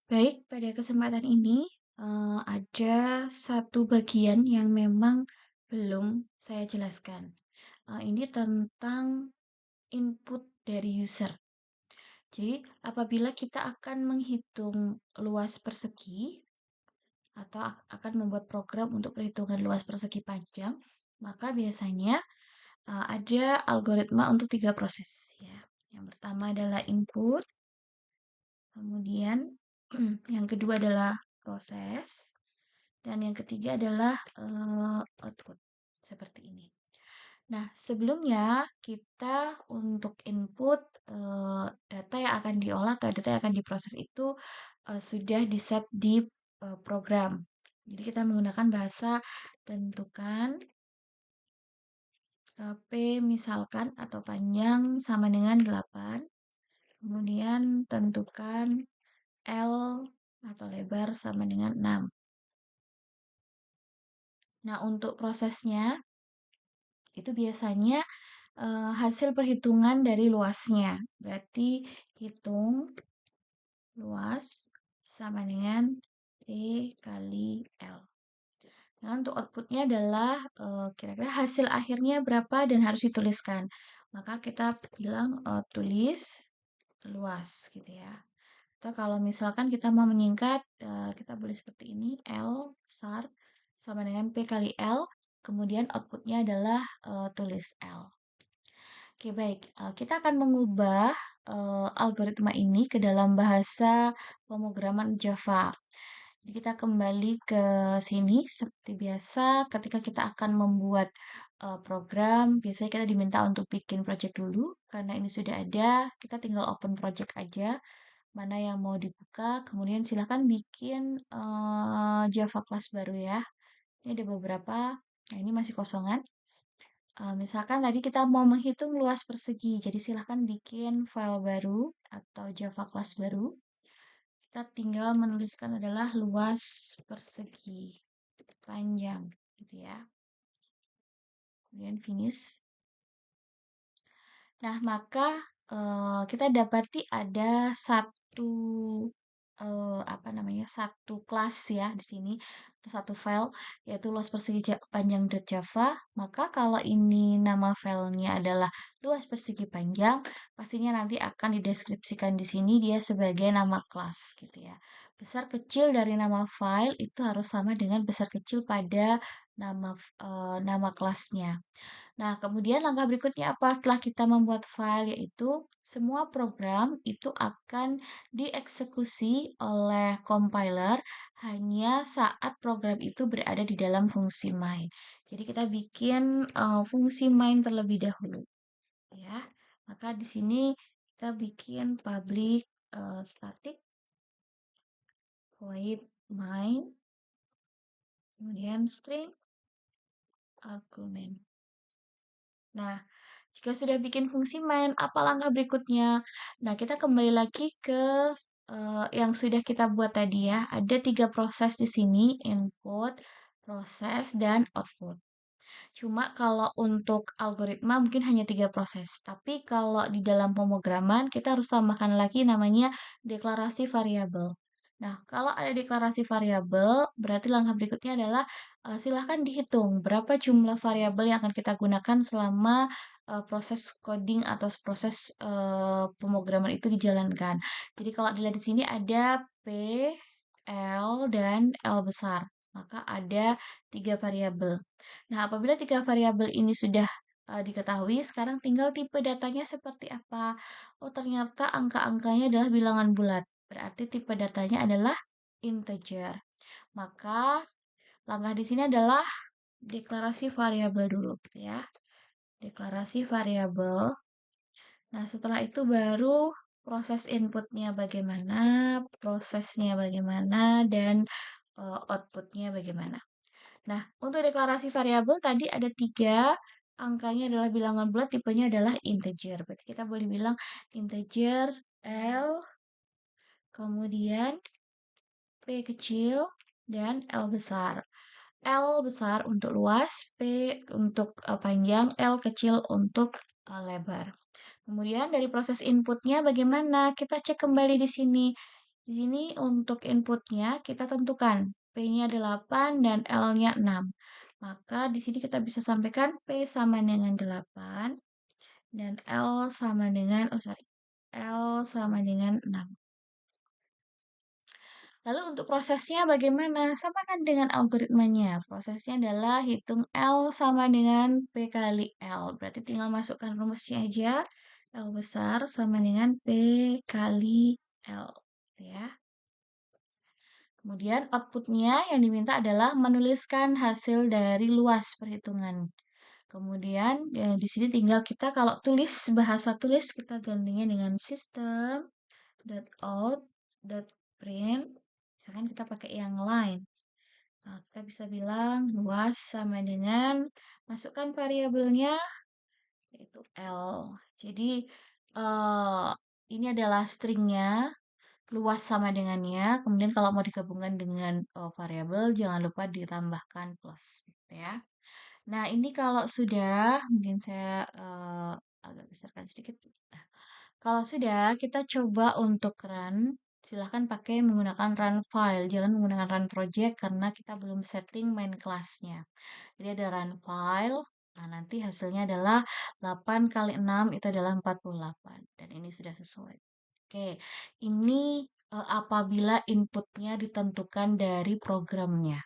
Baik, pada kesempatan ini ada satu bagian yang memang belum saya jelaskan. Ini tentang input dari user. Jadi, apabila kita akan menghitung luas persegi atau akan membuat program untuk perhitungan luas persegi panjang, maka biasanya ada algoritma untuk 3 proses ya. Yang pertama adalah input, kemudian yang kedua adalah proses, dan yang ketiga adalah output seperti ini. Nah, sebelumnya kita untuk input data yang akan diolah atau data yang akan diproses itu sudah di-set di program. Jadi kita menggunakan bahasa tentukan P misalkan atau panjang sama dengan 8. Kemudian tentukan L atau lebar sama dengan 6. Nah, untuk prosesnya itu biasanya hasil perhitungan dari luasnya. Berarti hitung luas sama dengan P kali L. Nah, untuk outputnya adalah kira-kira hasil akhirnya berapa dan harus dituliskan. Maka kita bilang tulis luas gitu ya. Atau kalau misalkan kita mau menyingkat, kita boleh seperti ini, L besar sama dengan P kali L, kemudian outputnya adalah tulis L. Oke, baik. Kita akan mengubah algoritma ini ke dalam bahasa pemrograman Java. Jadi kita kembali ke sini seperti biasa ketika kita akan membuat program, biasanya kita diminta untuk bikin project dulu. Karena ini sudah ada, kita tinggal open project aja. Mana yang mau dibuka, kemudian silahkan bikin Java class baru ya. Ini ada beberapa, nah ini masih kosongan. Misalkan tadi kita mau menghitung luas persegi, jadi silahkan bikin file baru atau Java class baru. Kita tinggal menuliskan adalah luas persegi panjang, gitu ya. Kemudian finish. Nah, maka kita dapati ada satu satu kelas ya di sini, satu file yaitu luas persegi panjang.java. Maka kalau ini nama filenya adalah luas persegi panjang, pastinya nanti akan dideskripsikan di sini dia sebagai nama kelas gitu ya. Besar kecil dari nama file itu harus sama dengan besar kecil pada nama kelasnya. Nah, kemudian langkah berikutnya apa setelah kita membuat file, yaitu semua program itu akan dieksekusi oleh compiler hanya saat program itu berada di dalam fungsi main. Jadi kita bikin fungsi main terlebih dahulu, ya. Maka di sini kita bikin public static void main, kemudian string argument. Nah, jika sudah bikin fungsi main, apa langkah berikutnya? Nah, kita kembali lagi ke yang sudah kita buat tadi ya. Ada 3 proses di sini, input, proses, dan output. Cuma kalau untuk algoritma mungkin hanya 3 proses. Tapi kalau di dalam pemrograman, kita harus tambahkan lagi namanya deklarasi variabel. Nah, kalau ada deklarasi variabel, berarti langkah berikutnya adalah silahkan dihitung berapa jumlah variabel yang akan kita gunakan selama proses coding atau proses pemrograman itu dijalankan. Jadi kalau dilihat di sini ada P, L, dan L besar. Maka ada 3 variabel. Nah, apabila 3 variabel ini sudah diketahui, sekarang tinggal tipe datanya seperti apa. Oh, ternyata angka-angkanya adalah bilangan bulat. Berarti tipe datanya adalah integer. Maka langkah di sini adalah deklarasi variabel dulu ya. Deklarasi variabel. Nah, setelah itu baru proses inputnya bagaimana, prosesnya bagaimana, dan outputnya bagaimana. Nah, untuk deklarasi variabel tadi ada 3, angkanya adalah bilangan bulat, tipenya adalah integer. Berarti kita boleh bilang integer L, kemudian P kecil, dan L besar. L besar untuk luas, P untuk panjang, L kecil untuk lebar. Kemudian dari proses inputnya bagaimana? Kita cek kembali di sini. Di sini untuk inputnya kita tentukan P-nya 8 dan L-nya 6. Maka di sini kita bisa sampaikan P sama dengan 8 dan L sama dengan, L sama dengan 6. Lalu untuk prosesnya bagaimana? Sama kan dengan algoritmanya. Prosesnya adalah hitung L sama dengan P kali L. Berarti tinggal masukkan rumusnya aja. L besar sama dengan P kali L. Gitu ya. Kemudian outputnya yang diminta adalah menuliskan hasil dari luas perhitungan. Kemudian di sini tinggal kita kalau tulis bahasa tulis kita gantinya dengan system.out.print. Misalkan kita pakai yang lain. Nah, kita bisa bilang luas sama dengan masukkan variabelnya yaitu L. Jadi ini adalah stringnya luas sama dengannya. Kemudian kalau mau digabungkan dengan variabel jangan lupa ditambahkan plus gitu ya. Nah, ini kalau sudah mungkin saya agak besarkan sedikit. Nah, kalau sudah kita coba untuk run. Silahkan pakai menggunakan run file, jangan menggunakan run project karena kita belum setting main kelasnya. Jadi ada run file. Nah, nanti hasilnya adalah 8 kali 6 itu adalah 48. Dan ini sudah sesuai. Oke, ini apabila inputnya ditentukan dari programnya.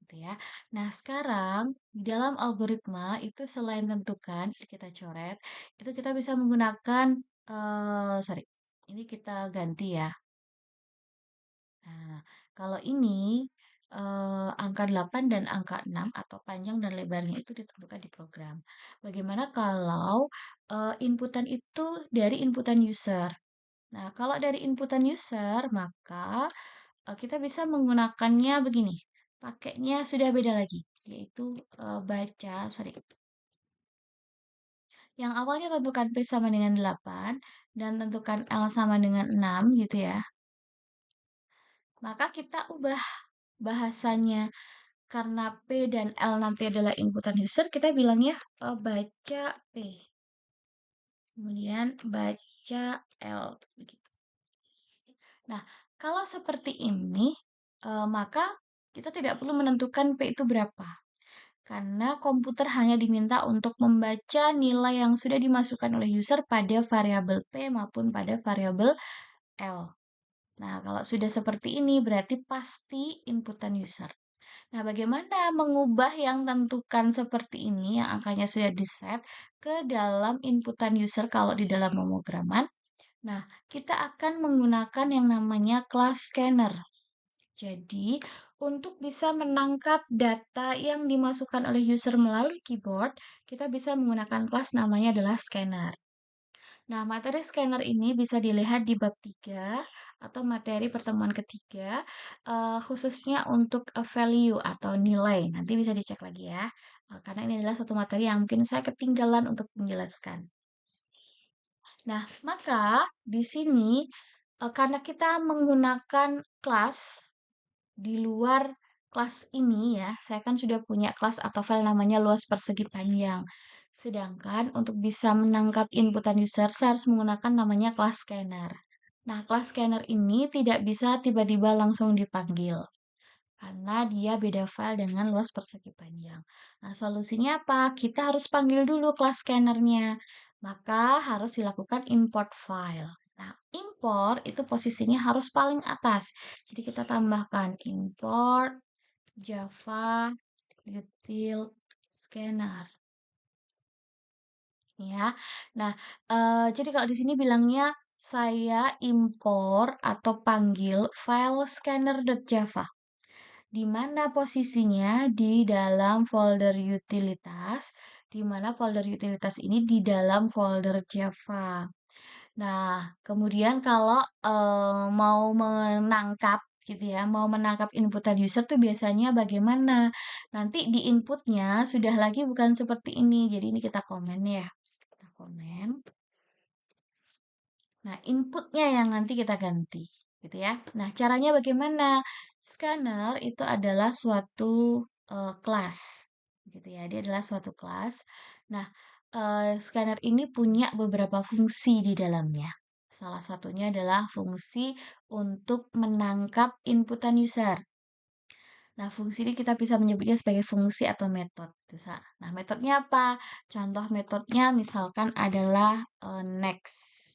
Gitu ya. Nah, sekarang di dalam algoritma itu selain tentukan, ini kita coret, itu kita bisa menggunakan, sorry, ini kita ganti ya. Nah, kalau ini angka 8 dan angka 6 atau panjang dan lebarnya itu ditentukan di program. Bagaimana kalau inputan itu dari inputan user? Nah, kalau dari inputan user, maka kita bisa menggunakannya begini. Pakainya sudah beda lagi, yaitu sorry. Yang awalnya tentukan P sama dengan 8 dan tentukan L sama dengan 6 gitu ya. Maka kita ubah bahasanya karena P dan L nanti adalah inputan user, kita bilangnya baca P. Kemudian baca L begitu. Nah, kalau seperti ini, maka kita tidak perlu menentukan P itu berapa. Karena komputer hanya diminta untuk membaca nilai yang sudah dimasukkan oleh user pada variabel P maupun pada variabel L. Nah, kalau sudah seperti ini berarti pasti inputan user. Nah, bagaimana mengubah yang tentukan seperti ini yang angkanya sudah di-set ke dalam inputan user kalau di dalam pemrograman? Nah, kita akan menggunakan yang namanya class scanner. Jadi, untuk bisa menangkap data yang dimasukkan oleh user melalui keyboard, kita bisa menggunakan kelas namanya adalah scanner. Nah, materi scanner ini bisa dilihat di bab 3 atau materi pertemuan ketiga, khususnya untuk value atau nilai. Nanti bisa dicek lagi ya, karena ini adalah satu materi yang mungkin saya ketinggalan untuk menjelaskan. Nah, maka di sini karena kita menggunakan kelas di luar kelas ini ya, saya kan sudah punya kelas atau file namanya luas persegi panjang. Sedangkan untuk bisa menangkap inputan user, saya harus menggunakan namanya kelas scanner. Nah, kelas scanner ini tidak bisa tiba-tiba langsung dipanggil karena dia beda file dengan luas persegi panjang. Nah, solusinya apa? Kita harus panggil dulu kelas scannernya. Maka harus dilakukan import file. Nah, import itu posisinya harus paling atas. Jadi kita tambahkan import Java util scanner. Ya. Nah, jadi kalau di sini bilangnya saya import atau panggil file scanner.java di mana posisinya di dalam folder utilitas, di mana folder utilitas ini di dalam folder Java. Nah, kemudian kalau mau menangkap gitu ya, mau menangkap inputan user tuh biasanya bagaimana? Nanti di inputnya sudah lagi bukan seperti ini. Jadi ini kita komen ya. Kita komen. Nah, inputnya yang nanti kita ganti, gitu ya. Nah, caranya bagaimana? Scanner itu adalah suatu kelas, gitu ya. Dia adalah suatu kelas. Nah, scanner ini punya beberapa fungsi di dalamnya. Salah satunya adalah fungsi untuk menangkap inputan user. Nah, fungsi ini kita bisa menyebutnya sebagai fungsi atau metode. Nah, metodenya apa? Contoh metodenya misalkan adalah next.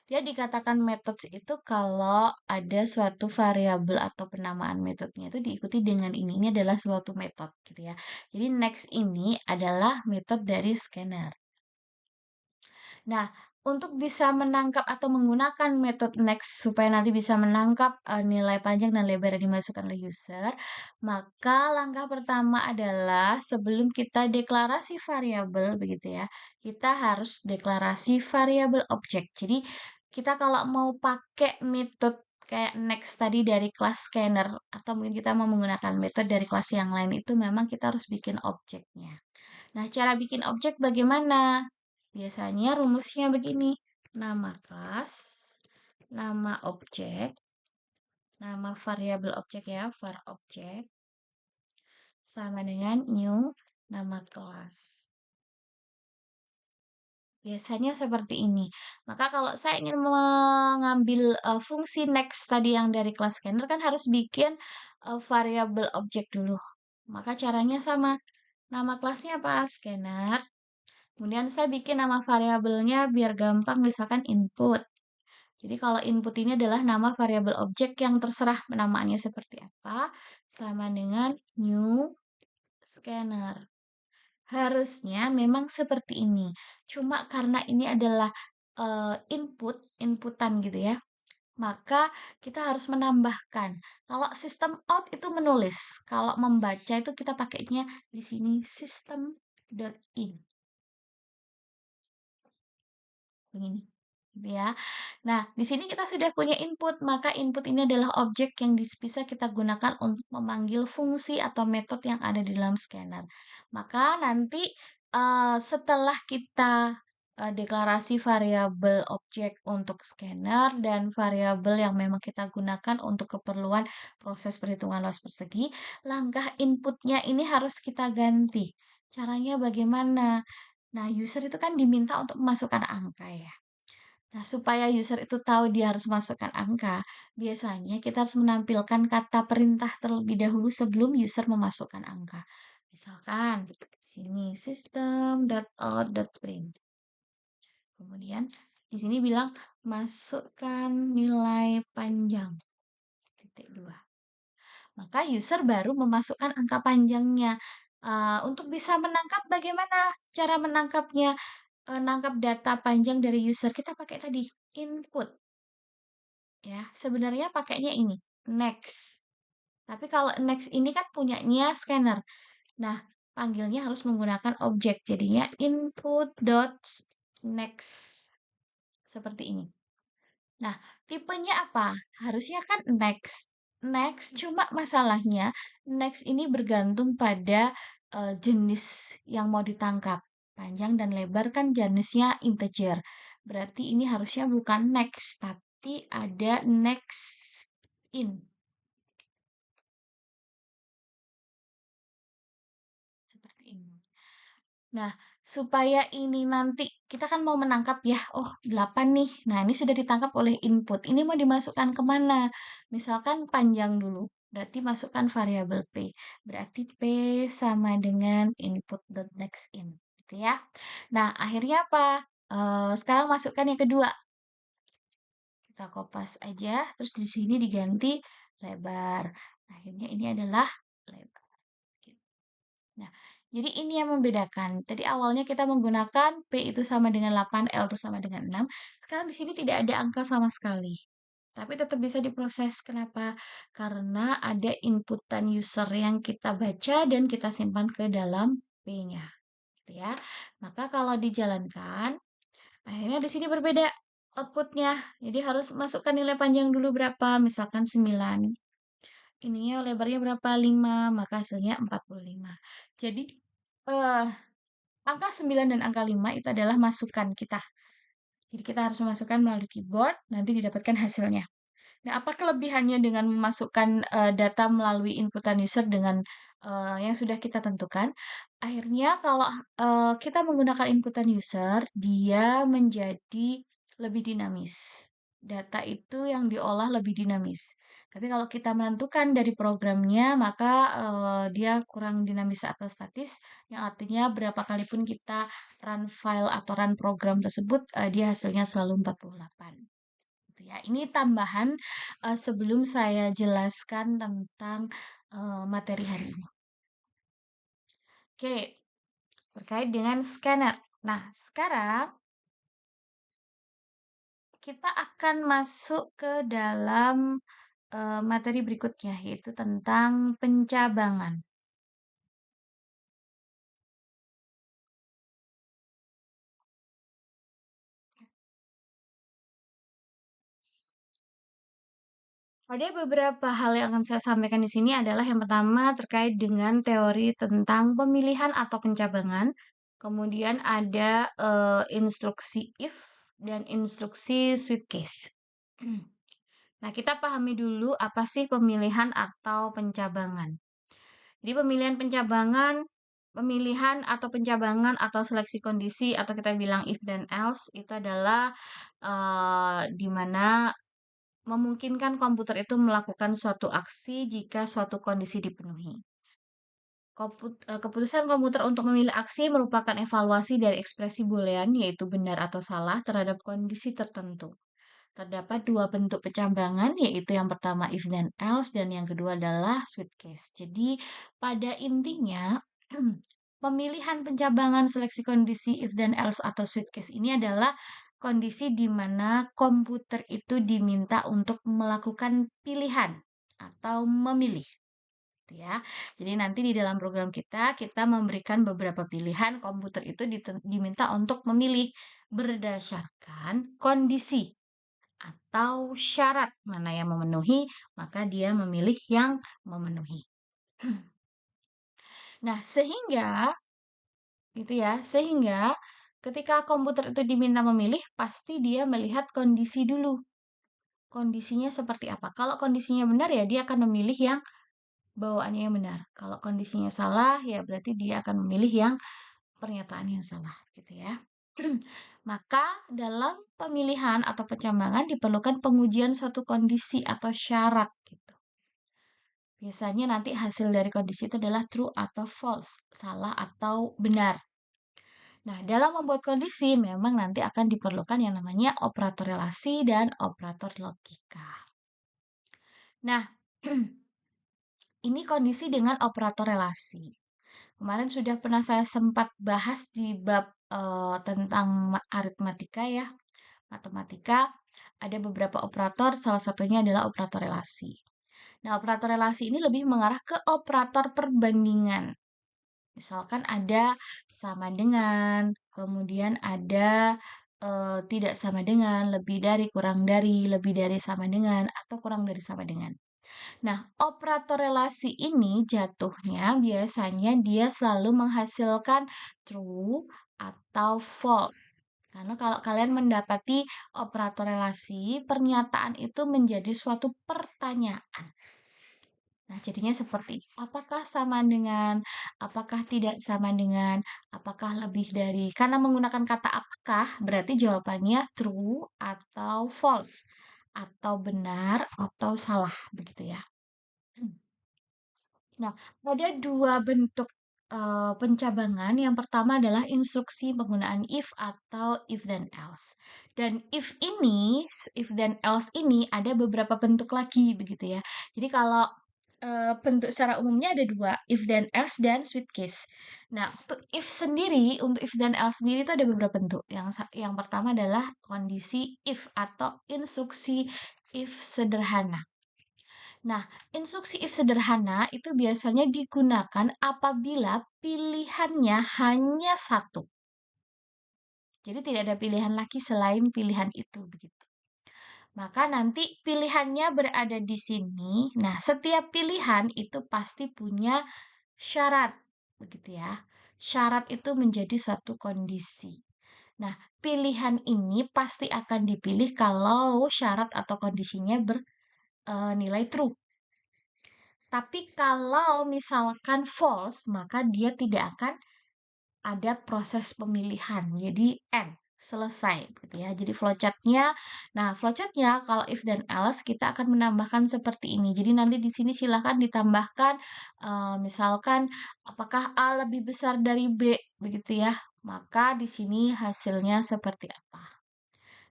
Dia dikatakan metode itu kalau ada suatu variabel atau penamaan metodenya itu diikuti dengan ini. Ini adalah suatu metode gitu ya. Jadi next ini adalah metode dari scanner. Nah, untuk bisa menangkap atau menggunakan metode next supaya nanti bisa menangkap nilai panjang dan lebar yang dimasukkan oleh user, maka langkah pertama adalah sebelum kita deklarasi variabel begitu ya, kita harus deklarasi variabel objek. Jadi, kita kalau mau pakai metode kayak next tadi dari kelas scanner atau mungkin kita mau menggunakan metode dari kelas yang lain itu memang kita harus bikin objeknya. Nah, cara bikin objek bagaimana? Biasanya rumusnya begini. Nama kelas, nama objek, nama variabel objek ya, var objek, sama dengan new nama kelas. Biasanya seperti ini. Maka kalau saya ingin mengambil fungsi next tadi yang dari kelas scanner kan harus bikin variabel objek dulu. Maka caranya sama. Nama kelasnya apa? Scanner. Kemudian saya bikin nama variabelnya biar gampang, misalkan input. Jadi kalau input ini adalah nama variabel objek yang terserah penamaannya seperti apa, sama dengan new scanner. Harusnya memang seperti ini. Cuma karena ini adalah inputan gitu ya, maka kita harus menambahkan. Kalau sistem out itu menulis, kalau membaca itu kita pakainya di sini system.in. Begini, gitu ya. Nah, di sini kita sudah punya input, maka input ini adalah objek yang bisa kita gunakan untuk memanggil fungsi atau metode yang ada di dalam scanner. Maka nanti setelah kita deklarasi variabel objek untuk scanner dan variabel yang memang kita gunakan untuk keperluan proses perhitungan luas persegi, langkah inputnya ini harus kita ganti. Caranya bagaimana? Nah, user itu kan diminta untuk memasukkan angka ya. Nah, supaya user itu tahu dia harus masukkan angka, biasanya kita harus menampilkan kata perintah terlebih dahulu sebelum user memasukkan angka. Misalkan di sini system.out.print. Kemudian di sini bilang masukkan nilai panjang. Titik 2. Maka user baru memasukkan angka panjangnya. Untuk bisa menangkap bagaimana cara menangkapnya? Nangkap data panjang dari user, kita pakai tadi input. Ya, sebenarnya pakainya ini, next. Tapi kalau next ini kan punyanya scanner. Nah, panggilnya harus menggunakan objek. Jadinya input dot next. Seperti ini. Nah, tipenya apa? Harusnya kan next. Next, cuma masalahnya next ini bergantung pada jenis yang mau ditangkap. Panjang dan lebar kan jenisnya integer. Berarti ini harusnya bukan next, tapi ada next in. Seperti ini. Nah, supaya ini nanti kita kan mau menangkap ya, oh 8 nih. Nah, ini sudah ditangkap oleh input. Ini mau dimasukkan kemana? Misalkan panjang dulu. Berarti masukkan variabel P. Berarti P sama dengan input.nextIn. Gitu ya. Nah, akhirnya apa? Sekarang masukkan yang kedua. Kita kopas aja. Terus di sini diganti lebar. Akhirnya ini adalah lebar. Nah, jadi ini yang membedakan. Tadi awalnya kita menggunakan P itu sama dengan 8, L itu sama dengan 6. Sekarang di sini tidak ada angka sama sekali. Tapi tetap bisa diproses. Kenapa? Karena ada inputan user yang kita baca dan kita simpan ke dalam P-nya. Gitu ya. Maka kalau dijalankan, akhirnya di sini berbeda outputnya. Jadi harus masukkan nilai panjang dulu berapa. Misalkan 9. Ininya lebarnya berapa? 5, maka hasilnya 45. Jadi eh, angka 9 dan angka 5 itu adalah masukan kita. Jadi kita harus memasukkan melalui keyboard, nanti didapatkan hasilnya. Nah, apa kelebihannya dengan memasukkan data melalui inputan user dengan yang sudah kita tentukan? Akhirnya kalau kita menggunakan inputan user, dia menjadi lebih dinamis. Data itu yang diolah lebih dinamis. Tapi kalau kita menentukan dari programnya, maka dia kurang dinamis atau statis, yang artinya berapa kali pun kita run file atau run program tersebut, dia hasilnya selalu 48. Gitu ya. Ini tambahan sebelum saya jelaskan tentang materi hari ini. Oke, terkait dengan scanner. Nah, sekarang kita akan masuk ke dalam materi berikutnya, yaitu tentang pencabangan. Ada beberapa hal yang akan saya sampaikan di sini adalah yang pertama terkait dengan teori tentang pemilihan atau pencabangan. Kemudian ada instruksi if dan instruksi switch case. Nah, kita pahami dulu apa sih pemilihan atau pencabangan. Jadi pemilihan atau pencabangan atau seleksi kondisi atau kita bilang if dan else itu adalah di mana memungkinkan komputer itu melakukan suatu aksi jika suatu kondisi dipenuhi. Keputusan komputer untuk memilih aksi merupakan evaluasi dari ekspresi boolean, yaitu benar atau salah, terhadap kondisi tertentu. Terdapat dua bentuk pencabangan, yaitu yang pertama if dan else, dan yang kedua adalah switch case. Jadi, pada intinya, pemilihan pencabangan seleksi kondisi if dan else atau switch case ini adalah kondisi di mana komputer itu diminta untuk melakukan pilihan atau memilih. Gitu ya. Jadi nanti di dalam program kita memberikan beberapa pilihan, komputer itu diminta untuk memilih berdasarkan kondisi atau syarat mana yang memenuhi, maka dia memilih yang memenuhi. Nah, sehingga ketika komputer itu diminta memilih, pasti dia melihat kondisi dulu. Kondisinya seperti apa? Kalau kondisinya benar ya dia akan memilih yang bawaannya yang benar. Kalau kondisinya salah ya berarti dia akan memilih yang pernyataan yang salah, gitu ya. Maka dalam pemilihan atau pencambangan diperlukan pengujian suatu kondisi atau syarat gitu. Biasanya nanti hasil dari kondisi itu adalah true atau false, salah atau benar. Nah, dalam membuat kondisi memang nanti akan diperlukan yang namanya operator relasi dan operator logika. Nah, ini kondisi dengan operator relasi. Kemarin sudah pernah saya sempat bahas di bab tentang aritmatika ya, matematika. Ada beberapa operator, salah satunya adalah operator relasi. Nah, operator relasi ini lebih mengarah ke operator perbandingan. Misalkan ada sama dengan, kemudian ada tidak sama dengan, lebih dari, kurang dari, lebih dari sama dengan, atau kurang dari sama dengan. Nah, operator relasi ini jatuhnya biasanya dia selalu menghasilkan true atau false. Karena kalau kalian mendapati operator relasi, pernyataan itu menjadi suatu pertanyaan. Nah, jadinya seperti apakah sama dengan, apakah tidak sama dengan, apakah lebih dari. Karena menggunakan kata apakah, berarti jawabannya true atau false, atau benar atau salah, begitu ya. Nah, ada dua bentuk pencabangan. Yang pertama adalah instruksi penggunaan if atau if then else. Dan if then else ini ada beberapa bentuk lagi begitu ya. Jadi kalau bentuk secara umumnya ada dua, if then else dan switch case. Nah, untuk if then else sendiri itu ada beberapa bentuk. Yang pertama adalah kondisi if atau instruksi if sederhana. Nah, instruksi if sederhana itu biasanya digunakan apabila pilihannya hanya satu. Jadi tidak ada pilihan lagi selain pilihan itu begitu. Maka nanti pilihannya berada di sini. Nah, setiap pilihan itu pasti punya syarat, begitu ya. Syarat itu menjadi suatu kondisi. Nah, pilihan ini pasti akan dipilih kalau syarat atau kondisinya bernilai true. Tapi kalau misalkan false, maka dia tidak akan ada proses pemilihan. Jadi N. selesai gitu ya. Jadi flowchart-nya, nah flowchart-nya kalau if dan else kita akan menambahkan seperti ini. Jadi nanti di sini silakan ditambahkan misalkan apakah A lebih besar dari B begitu ya. Maka di sini hasilnya seperti apa.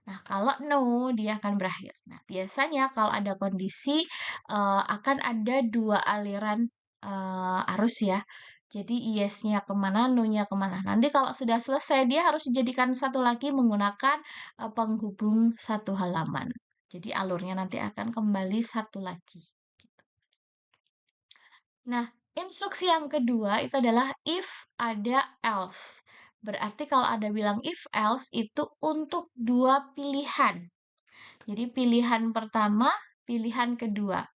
Nah, kalau no, dia akan berakhir. Nah, biasanya kalau ada kondisi akan ada dua aliran arus ya. Jadi yes-nya kemana, no-nya kemana. Nanti kalau sudah selesai, dia harus dijadikan satu lagi menggunakan penghubung satu halaman. Jadi alurnya nanti akan kembali satu lagi. Gitu. Nah, instruksi yang kedua itu adalah if ada else. Berarti kalau ada bilang if else itu untuk dua pilihan. Jadi pilihan pertama, pilihan kedua.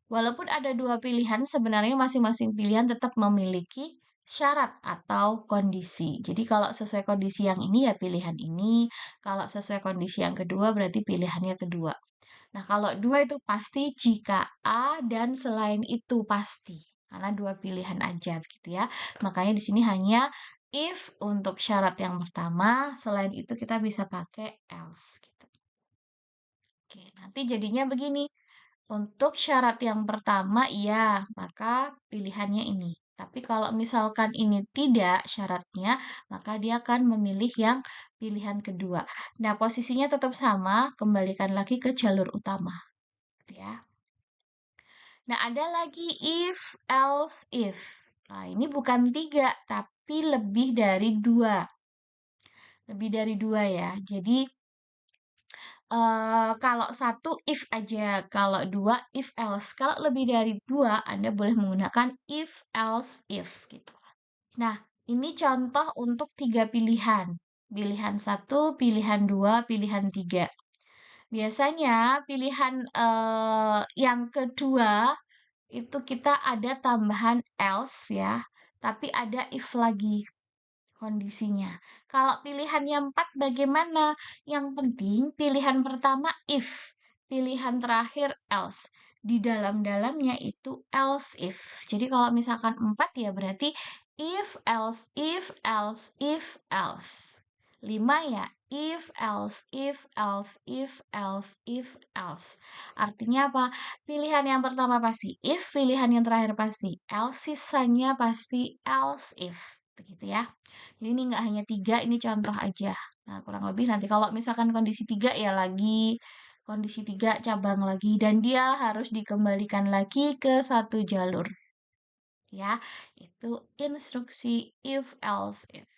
Walaupun ada dua pilihan, sebenarnya masing-masing pilihan tetap memiliki syarat atau kondisi. Jadi kalau sesuai kondisi yang ini ya pilihan ini, kalau sesuai kondisi yang kedua berarti pilihannya kedua. Nah, kalau dua itu pasti jika A dan selain itu pasti. Karena dua pilihan aja gitu ya. Makanya di sini hanya if untuk syarat yang pertama, selain itu kita bisa pakai else gitu. Oke, nanti jadinya begini. Untuk syarat yang pertama, iya, maka pilihannya ini. Tapi kalau misalkan ini tidak syaratnya, maka dia akan memilih yang pilihan kedua. Nah, posisinya tetap sama, kembalikan lagi ke jalur utama. Gitu ya. Nah, ada lagi if, else, if. Nah, ini bukan tiga, tapi lebih dari dua. Lebih dari dua ya. Jadi, kalau satu if aja, kalau dua if else. Kalau lebih dari dua, Anda boleh menggunakan if else if gitu. Nah, ini contoh untuk tiga pilihan. Pilihan satu, pilihan dua, pilihan tiga. Biasanya pilihan yang kedua itu kita ada tambahan else ya, tapi ada if lagi kondisinya. Kalau pilihannya 4 bagaimana? Yang penting pilihan pertama if, pilihan terakhir else. Di dalam-dalamnya itu else if. Jadi kalau misalkan 4 ya berarti if else if else if else. 5 ya if else if else if else if else. Artinya apa? Pilihan yang pertama pasti if, pilihan yang terakhir pasti else, sisanya pasti else if. Begitu ya. Jadi ini nggak hanya tiga, ini contoh aja. Nah, kurang lebih nanti kalau misalkan kondisi tiga ya lagi, kondisi tiga cabang lagi, dan dia harus dikembalikan lagi ke satu jalur. Ya, itu instruksi if, else, if.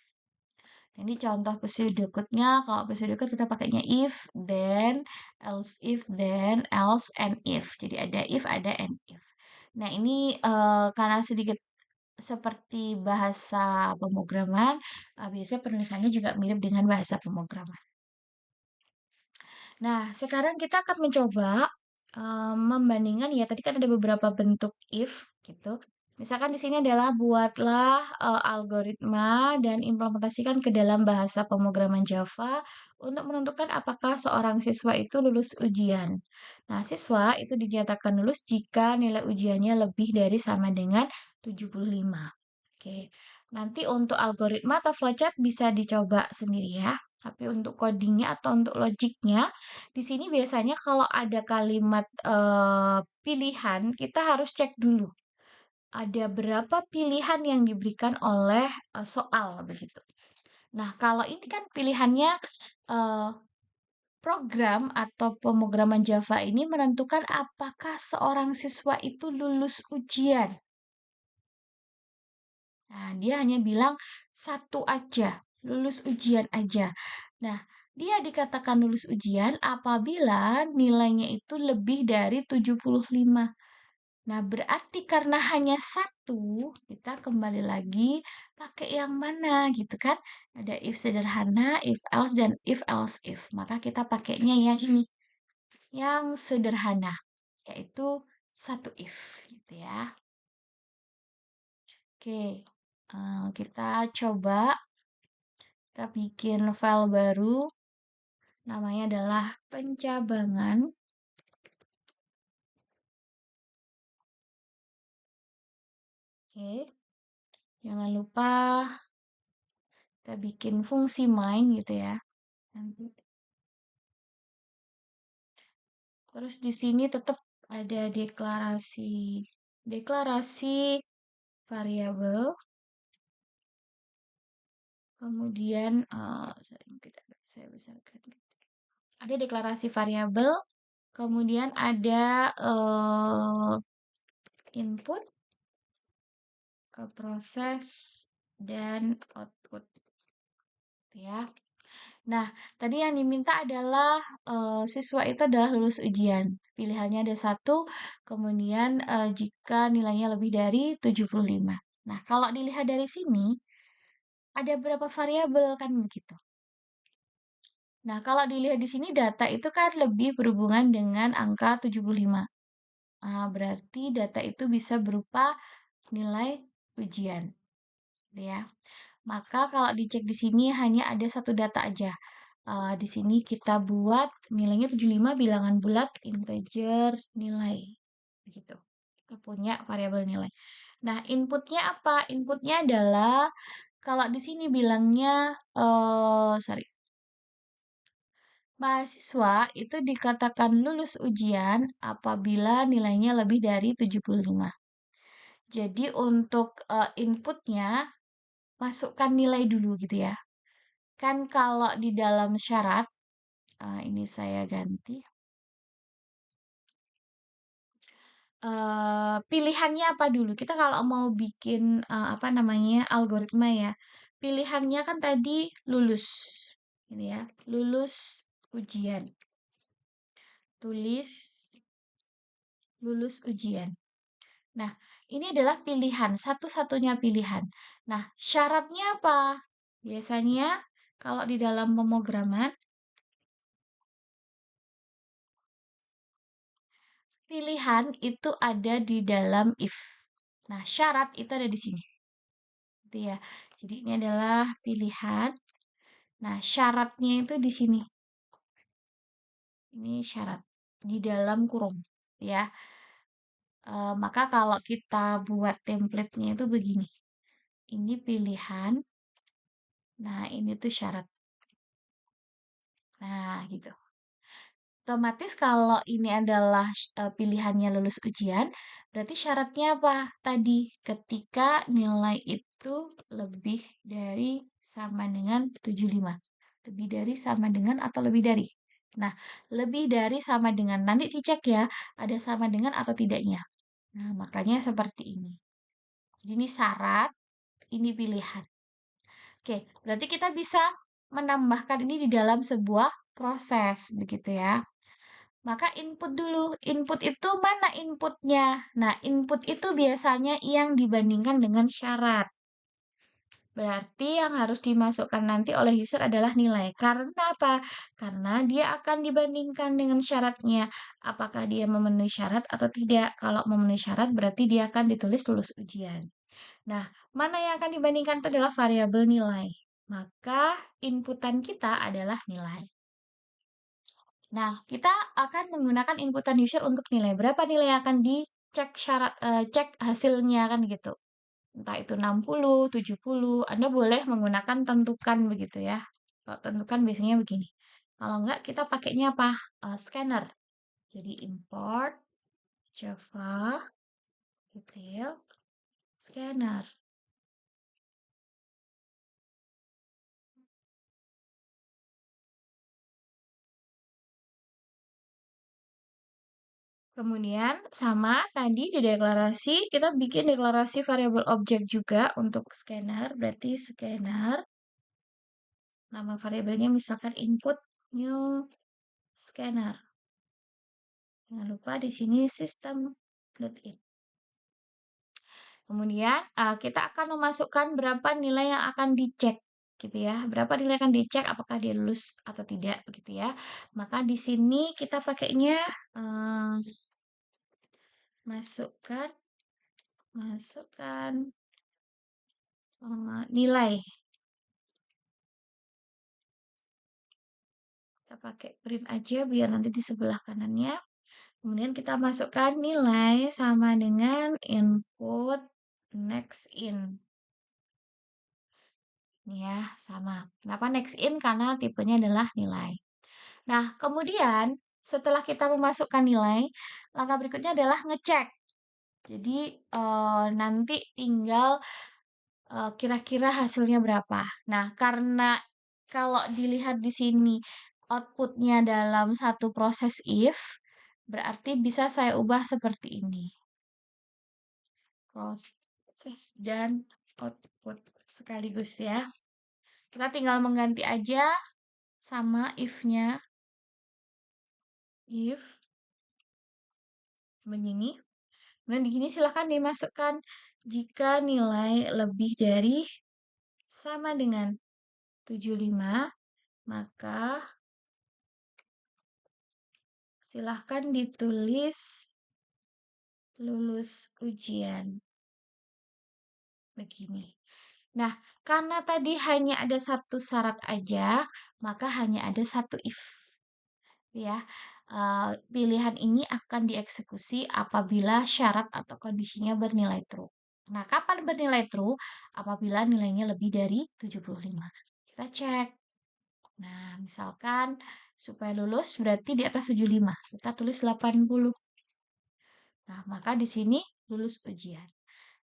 Ini contoh pseudocode-nya. Kalau pseudocode kita pakainya if, then, else if, then, else, and if. Jadi ada if, ada and if. Nah, ini karena sedikit seperti bahasa pemrograman, biasanya penulisannya juga mirip dengan bahasa pemrograman. Nah, sekarang kita akan mencoba membandingkan ya, tadi kan ada beberapa bentuk if gitu. Misalkan di sini adalah buatlah algoritma dan implementasikan ke dalam bahasa pemrograman Java untuk menentukan apakah seorang siswa itu lulus ujian. Nah, siswa itu dinyatakan lulus jika nilai ujiannya lebih dari sama dengan 75. Oke, nanti untuk algoritma atau flowchart bisa dicoba sendiri ya. Tapi untuk codingnya atau untuk logiknya, di sini biasanya kalau ada kalimat pilihan, kita harus cek dulu. Ada berapa pilihan yang diberikan oleh soal begitu. Nah, kalau ini kan pilihannya eh, program atau pemrograman Java ini menentukan apakah seorang siswa itu lulus ujian. Nah, dia hanya bilang satu aja, lulus ujian aja. Nah, dia dikatakan lulus ujian apabila nilainya itu lebih dari 75. Nah, berarti karena hanya satu, kita kembali lagi pakai yang mana gitu kan? Ada if sederhana, if else, dan if else if. Maka kita pakainya yang ini, yang sederhana, yaitu satu if gitu ya. Oke, kita coba kita bikin file baru, namanya adalah pencabangan. Oke, jangan lupa kita bikin fungsi main gitu ya. nanti. Terus di sini tetap ada deklarasi variabel. Kemudian mungkin agak saya besarkan gitu. Ada deklarasi variabel, kemudian ada input ke proses dan output ya. Nah, tadi yang diminta adalah siswa itu adalah lulus ujian. Pilihannya ada satu, kemudian jika nilainya lebih dari 75. Nah, kalau dilihat dari sini, ada berapa variabel kan begitu. Nah, kalau dilihat di sini data itu kan lebih berhubungan dengan angka 75. Berarti data itu bisa berupa nilai ujian. Ya. Maka kalau dicek di sini hanya ada satu data aja. Di sini kita buat nilainya 75 bilangan bulat integer nilai. Begitu. Kita punya variabel nilai. Nah, inputnya apa? Inputnya adalah kalau di sini bilangnya sorry. Mahasiswa itu dikatakan lulus ujian apabila nilainya lebih dari 75. Jadi untuk inputnya masukkan nilai dulu gitu ya. Kan kalau di dalam syarat, ini saya ganti. Pilihannya apa dulu? Kita kalau mau bikin apa namanya algoritma ya, pilihannya kan tadi lulus, ini ya, lulus ujian, tulis lulus ujian. Nah, ini adalah pilihan, satu-satunya pilihan. Nah, syaratnya apa? Biasanya kalau di dalam pemrograman, pilihan itu ada di dalam if. Nah, syarat itu ada di sini. Gitu ya. Jadi ini adalah pilihan. Nah, syaratnya itu di sini. Ini syarat di dalam kurung ya. Maka kalau kita buat template-nya itu begini. Ini pilihan. Nah, ini tuh syarat. Nah, gitu. Otomatis kalau ini adalah pilihannya lulus ujian, berarti syaratnya apa? Tadi, ketika nilai itu lebih dari sama dengan 75. Lebih dari sama dengan atau lebih dari. Nah, lebih dari sama dengan. Nanti dicek ya, ada sama dengan atau tidaknya. Nah, makanya seperti ini. Jadi ini syarat, ini pilihan. Oke, berarti kita bisa menambahkan ini di dalam sebuah proses, begitu ya. Maka input dulu. Input itu mana inputnya? Nah, input itu biasanya yang dibandingkan dengan syarat. Berarti yang harus dimasukkan nanti oleh user adalah nilai. Karena apa? Karena dia akan dibandingkan dengan syaratnya. Apakah dia memenuhi syarat atau tidak? Kalau memenuhi syarat berarti dia akan ditulis lulus ujian. Nah, mana yang akan dibandingkan itu adalah variabel nilai. Maka inputan kita adalah nilai. Nah, kita akan menggunakan inputan user untuk nilai. Berapa nilai yang akan dicek syarat, cek hasilnya kan gitu. Entah itu 60, 70, Anda boleh menggunakan tentukan begitu ya. Kalau tentukan biasanya begini. Kalau enggak, kita pakainya apa? Scanner. Jadi import Java detail scanner. Kemudian sama tadi di deklarasi kita bikin deklarasi variabel objek juga untuk scanner. Berarti scanner nama variabelnya misalkan input new scanner. Jangan lupa di sini system.in. Kemudian kita akan memasukkan berapa nilai yang akan dicek gitu ya. Berapa nilai akan dicek apakah dia lulus atau tidak gitu ya. Maka di sini kita pakainya masukkan nilai. Kita pakai print aja biar nanti di sebelah kanannya. Kemudian kita masukkan nilai sama dengan input next in. Ini ya, sama. Kenapa next in? Karena tipenya adalah nilai. Nah, kemudian setelah kita memasukkan nilai, langkah berikutnya adalah ngecek. Jadi, nanti tinggal kira-kira hasilnya berapa. Nah, karena kalau dilihat di sini outputnya dalam satu proses if, berarti bisa saya ubah seperti ini. Proses dan output sekaligus ya. Kita tinggal mengganti aja sama if-nya. If begini. Nah, di sini silahkan dimasukkan jika nilai lebih dari sama dengan 75, maka silahkan ditulis lulus ujian. Begini. Nah, karena tadi hanya ada satu syarat aja, maka hanya ada satu if. Ya, pilihan ini akan dieksekusi apabila syarat atau kondisinya bernilai true. Nah, kapan bernilai true? Apabila nilainya lebih dari 75. Kita cek. Nah, misalkan supaya lulus berarti di atas 75. Kita tulis 80. Nah, maka di sini lulus ujian.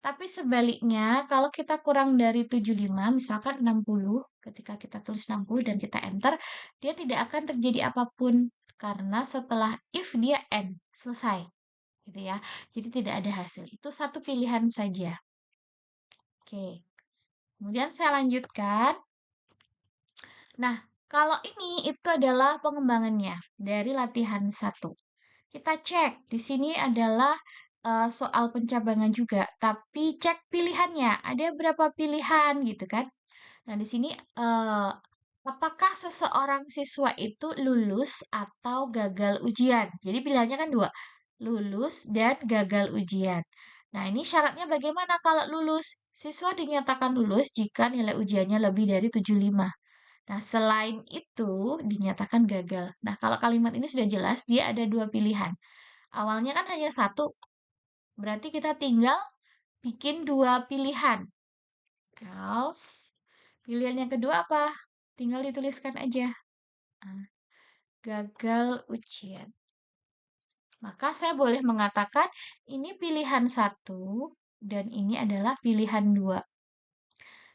Tapi sebaliknya, kalau kita kurang dari 75, misalkan 60, ketika kita tulis 60 dan kita enter, dia tidak akan terjadi apapun. Karena setelah if dia end, selesai. Gitu ya. Jadi tidak ada hasil. Itu satu pilihan saja. Oke. Kemudian saya lanjutkan. Nah, kalau ini itu adalah pengembangannya dari latihan 1. Kita cek, di sini adalah soal pencabangan juga, tapi cek pilihannya. Ada berapa pilihan gitu kan? Nah, di sini apakah seseorang siswa itu lulus atau gagal ujian? Jadi pilihannya kan dua, lulus dan gagal ujian. Nah, ini syaratnya bagaimana kalau lulus? Siswa dinyatakan lulus jika nilai ujiannya lebih dari 75. Nah, selain itu dinyatakan gagal. Nah, kalau kalimat ini sudah jelas, dia ada dua pilihan. Awalnya kan hanya satu, berarti kita tinggal bikin dua pilihan. Else, pilihan yang kedua apa? Tinggal dituliskan aja. Nah, gagal ujian. Maka saya boleh mengatakan ini pilihan satu dan ini adalah pilihan dua.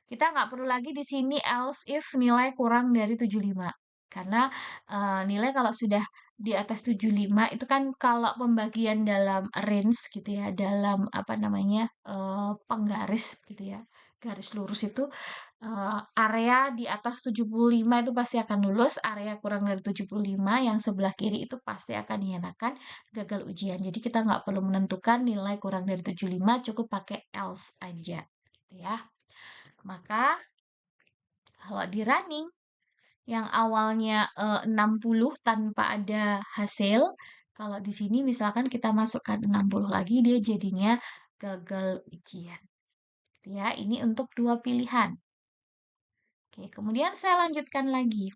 Kita nggak perlu lagi di sini else if nilai kurang dari 75. Karena nilai kalau sudah di atas 75 itu kan kalau pembagian dalam range gitu ya, dalam apa namanya penggaris gitu ya, garis lurus itu area di atas 75 itu pasti akan lulus, area kurang dari 75 yang sebelah kiri itu pasti akan dinyatakan gagal ujian. Jadi kita nggak perlu menentukan nilai kurang dari 75, cukup pakai else aja gitu ya. Maka kalau di running yang awalnya 60 tanpa ada hasil, kalau di sini misalkan kita masukkan 60 lagi, dia jadinya gagal ujian. Ya, ini untuk dua pilihan. Oke, kemudian saya lanjutkan lagi.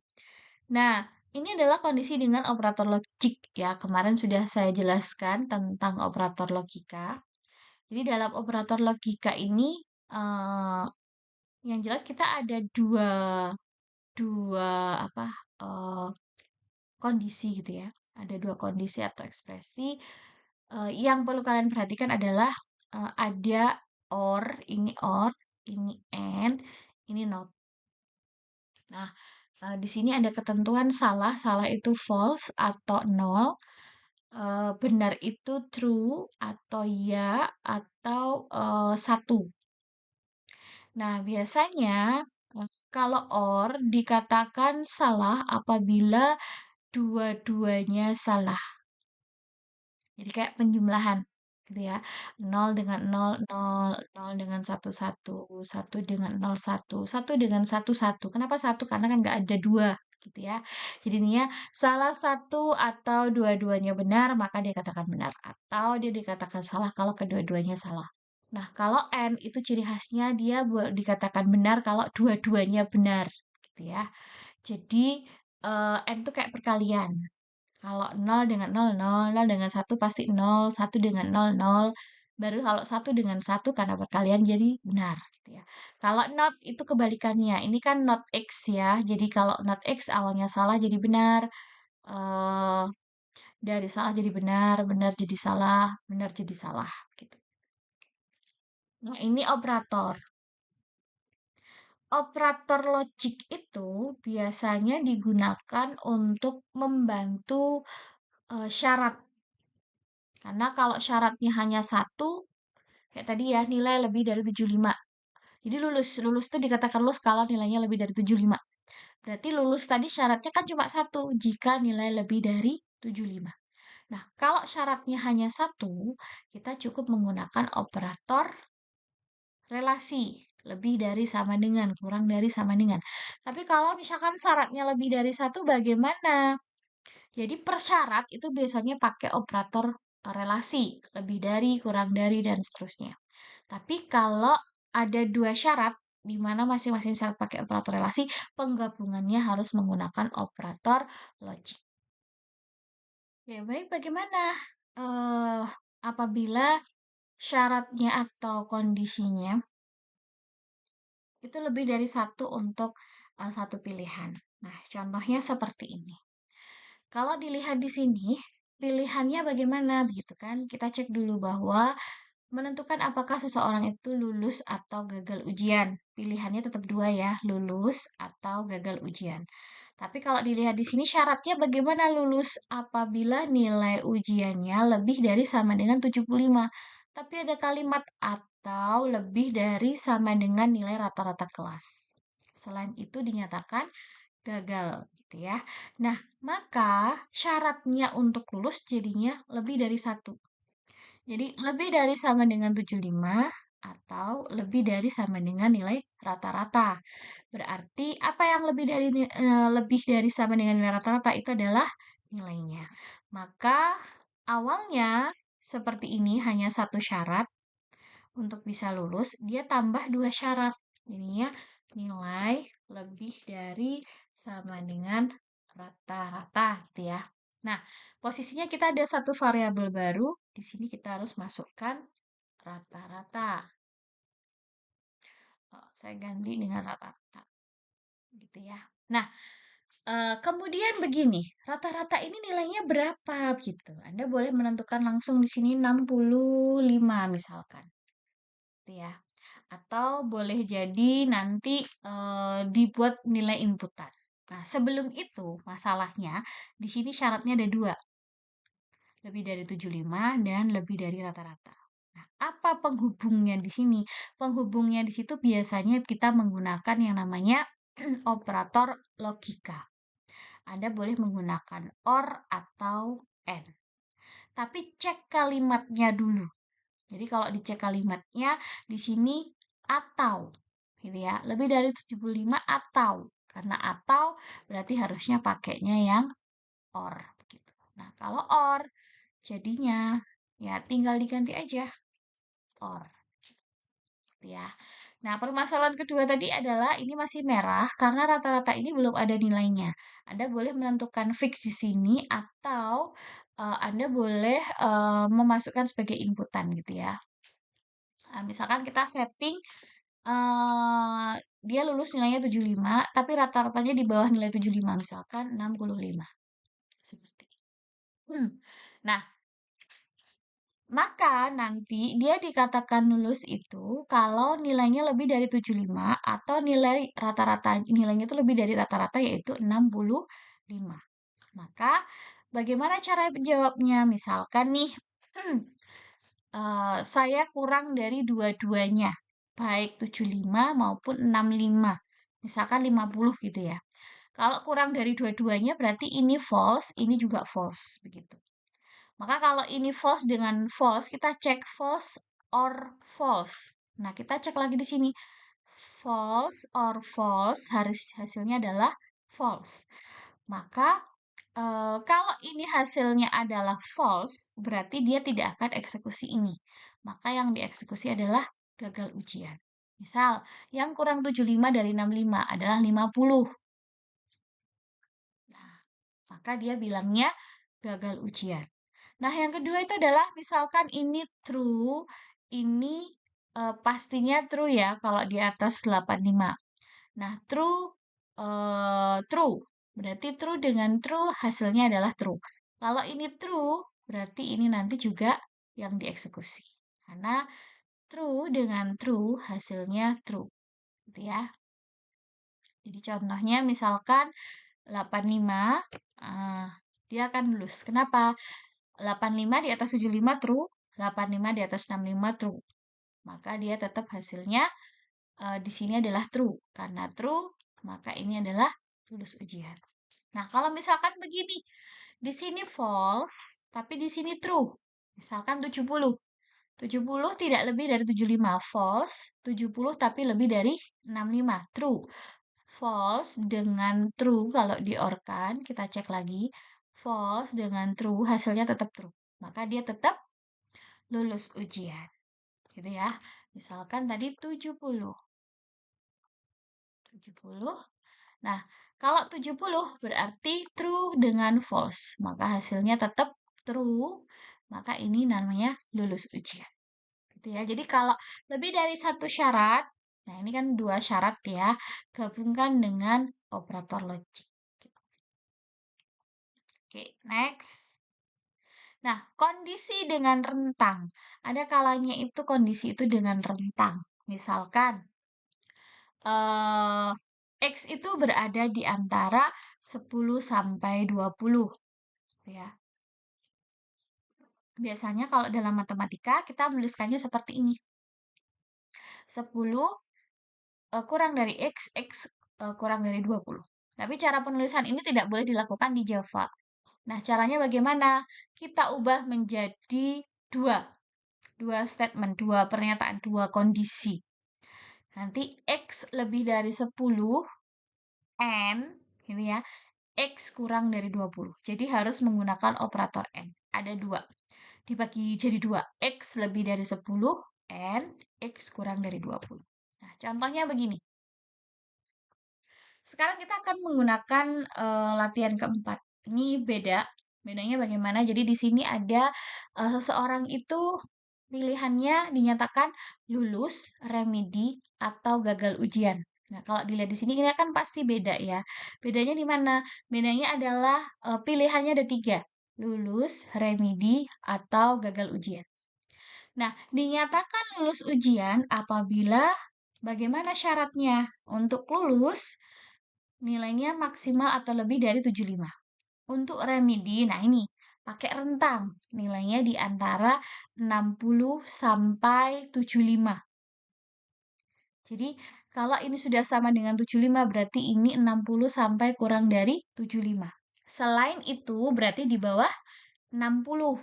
Nah, ini adalah kondisi dengan operator logik ya. Kemarin sudah saya jelaskan tentang operator logika. Jadi dalam operator logika ini yang jelas kita ada dua dua apa kondisi gitu ya. Ada dua kondisi atau ekspresi. Yang perlu kalian perhatikan adalah ada or, ini and, ini not. Nah, di sini ada ketentuan salah, salah itu false atau nol, benar itu true atau ya atau satu. Nah, biasanya kalau or dikatakan salah apabila dua-duanya salah. Jadi kayak penjumlahan gitu ya. 0 dengan 0, 0, 0 dengan 1, 1, 1 dengan 0, 1, 1 dengan 1, 1. Kenapa 1? Karena kan nggak ada 2 gitu ya. Jadi ini salah satu atau dua-duanya benar, maka dia katakan benar. Atau dia dikatakan salah kalau kedua-duanya salah. Nah, kalau N itu ciri khasnya dia dikatakan benar kalau dua-duanya benar gitu ya. Jadi N itu kayak perkalian. Kalau 0 dengan 0, 0, 0 dengan 1 pasti 0, 1 dengan 0, 0. Baru kalau satu dengan satu karena perkalian jadi benar gitu ya. Kalau not itu kebalikannya. Ini kan not X ya. Jadi kalau not X awalnya salah jadi benar. eh dari salah jadi benar, benar jadi salah, benar jadi salah gitu. Nah, ini operator. Operator logik itu biasanya digunakan untuk membantu syarat. Karena kalau syaratnya hanya satu, kayak tadi ya, nilai lebih dari 75. Jadi lulus. Lulus itu dikatakan lulus kalau nilainya lebih dari 75. Berarti lulus tadi syaratnya kan cuma satu, jika nilai lebih dari 75. Nah, kalau syaratnya hanya satu, kita cukup menggunakan operator relasi. Lebih dari sama dengan, kurang dari sama dengan. Tapi kalau misalkan syaratnya lebih dari satu, bagaimana? Jadi persyarat itu biasanya pakai operator relasi. Lebih dari, kurang dari, dan seterusnya. Tapi kalau ada dua syarat, di mana masing-masing syarat pakai operator relasi, penggabungannya harus menggunakan operator logik. Ya, baik, bagaimana apabila syaratnya atau kondisinya itu lebih dari satu untuk satu pilihan. Nah, contohnya seperti ini. Kalau dilihat di sini, pilihannya bagaimana begitu kan? Kita cek dulu bahwa menentukan apakah seseorang itu lulus atau gagal ujian. Pilihannya tetap dua ya, lulus atau gagal ujian. Tapi kalau dilihat di sini syaratnya bagaimana lulus apabila nilai ujiannya lebih dari sama dengan 75. Tapi ada kalimat atau lebih dari sama dengan nilai rata-rata kelas. Selain itu dinyatakan gagal gitu ya. Nah, maka syaratnya untuk lulus jadinya lebih dari satu. Jadi lebih dari sama dengan 75 atau lebih dari sama dengan nilai rata-rata. Berarti apa yang lebih dari sama dengan nilai rata-rata itu adalah nilainya. Maka awalnya seperti ini hanya satu syarat untuk bisa lulus, dia tambah dua syarat. Jadinya nilai lebih dari sama dengan rata-rata gitu ya. Nah, posisinya kita ada satu variabel baru. Di sini kita harus masukkan rata-rata. Oh, saya ganti dengan rata-rata. Gitu ya. Nah, kemudian begini, rata-rata ini nilainya berapa gitu. Anda boleh menentukan langsung di sini 65 misalkan. Gitu ya. Atau boleh jadi nanti dibuat nilai inputan. Nah, sebelum itu masalahnya di sini syaratnya ada dua. Lebih dari 75 dan lebih dari rata-rata. Nah, apa penghubungnya di sini? Penghubungnya di situ biasanya kita menggunakan yang namanya operator logika. Anda boleh menggunakan OR atau AND. Tapi cek kalimatnya dulu. Jadi kalau dicek kalimatnya di sini atau gitu ya. Lebih dari 75 atau karena atau berarti harusnya pakainya yang OR gitu. Nah, kalau OR jadinya ya tinggal diganti aja OR gitu ya. Nah, permasalahan kedua tadi adalah ini masih merah karena rata-rata ini belum ada nilainya. Anda boleh menentukan fix di sini atau Anda boleh memasukkan sebagai inputan gitu ya. Nah, misalkan kita setting dia lulus nilainya 75, tapi rata-ratanya di bawah nilai 75, misalkan 65. Seperti itu. Nah, maka nanti dia dikatakan lulus itu kalau nilainya lebih dari 75 atau nilai rata-rata nilainya itu lebih dari rata-rata yaitu 65. Maka bagaimana cara menjawabnya? Misalkan nih, saya kurang dari dua-duanya, baik 75 maupun 65. Misalkan 50 gitu ya. Kalau kurang dari dua-duanya berarti ini false, ini juga false begitu. Maka kalau ini false dengan false, kita cek false or false. Nah, kita cek lagi di sini. False or false, hasilnya adalah false. Maka kalau ini hasilnya adalah false, berarti dia tidak akan eksekusi ini. Maka yang dieksekusi adalah gagal ujian. Misal, yang kurang 75 dari 65 adalah 50. Nah, maka dia bilangnya gagal ujian. Nah, yang kedua itu adalah misalkan ini true, ini pastinya true ya kalau di atas 85. Nah, true. Berarti true dengan true hasilnya adalah true. Kalau ini true, berarti ini nanti juga yang dieksekusi. Karena true dengan true hasilnya true. Gitu ya. Jadi contohnya misalkan 85, dia akan lulus. Kenapa? 85 di atas 75 true, 85 di atas 65 true. Maka dia tetap hasilnya di sini adalah true. Karena true, maka ini adalah lulus ujian. Nah, kalau misalkan begini, di sini false, tapi di sini true. Misalkan 70. 70 tidak lebih dari 75. False, 70 tapi lebih dari 65. True. False dengan true, kalau diorkan, kita cek lagi. False dengan true, hasilnya tetap true. Maka dia tetap lulus ujian. Gitu ya. Misalkan tadi 70. 70. Nah, kalau 70 berarti true dengan false. Maka hasilnya tetap true. Maka ini namanya lulus ujian. Gitu ya. Jadi kalau lebih dari satu syarat, nah ini kan dua syarat ya, gabungkan dengan operator logik. Oke, next. Nah, kondisi dengan rentang. Ada kalanya itu kondisi itu dengan rentang. Misalkan, eh, X itu berada di antara 10 sampai 20. Ya. Biasanya kalau dalam matematika kita menuliskannya seperti ini. 10 kurang dari X kurang dari 20. Tapi cara penulisan ini tidak boleh dilakukan di Java. Nah, caranya bagaimana? Kita ubah menjadi dua statement, dua pernyataan, dua kondisi. Nanti X lebih dari 10, N, ini ya, X kurang dari 20. Jadi harus menggunakan operator N. Ada dua. Dibagi jadi dua. X lebih dari 10, N, X kurang dari 20. Nah, contohnya begini. Sekarang kita akan menggunakan latihan keempat. Ini beda. Bedanya bagaimana? Jadi di sini ada seseorang itu pilihannya dinyatakan lulus, remedi, atau gagal ujian. Nah, kalau dilihat di sini ini kan pasti beda ya. Bedanya di mana? Bedanya adalah pilihannya ada tiga. Lulus, remedi, atau gagal ujian. Nah, dinyatakan lulus ujian apabila bagaimana syaratnya? Untuk lulus, nilainya maksimal atau lebih dari 75. Untuk remedi, nah ini pakai rentang. Nilainya di antara 60 sampai 75. Jadi kalau ini sudah sama dengan 75 berarti ini 60 sampai kurang dari 75. Selain itu berarti di bawah 60.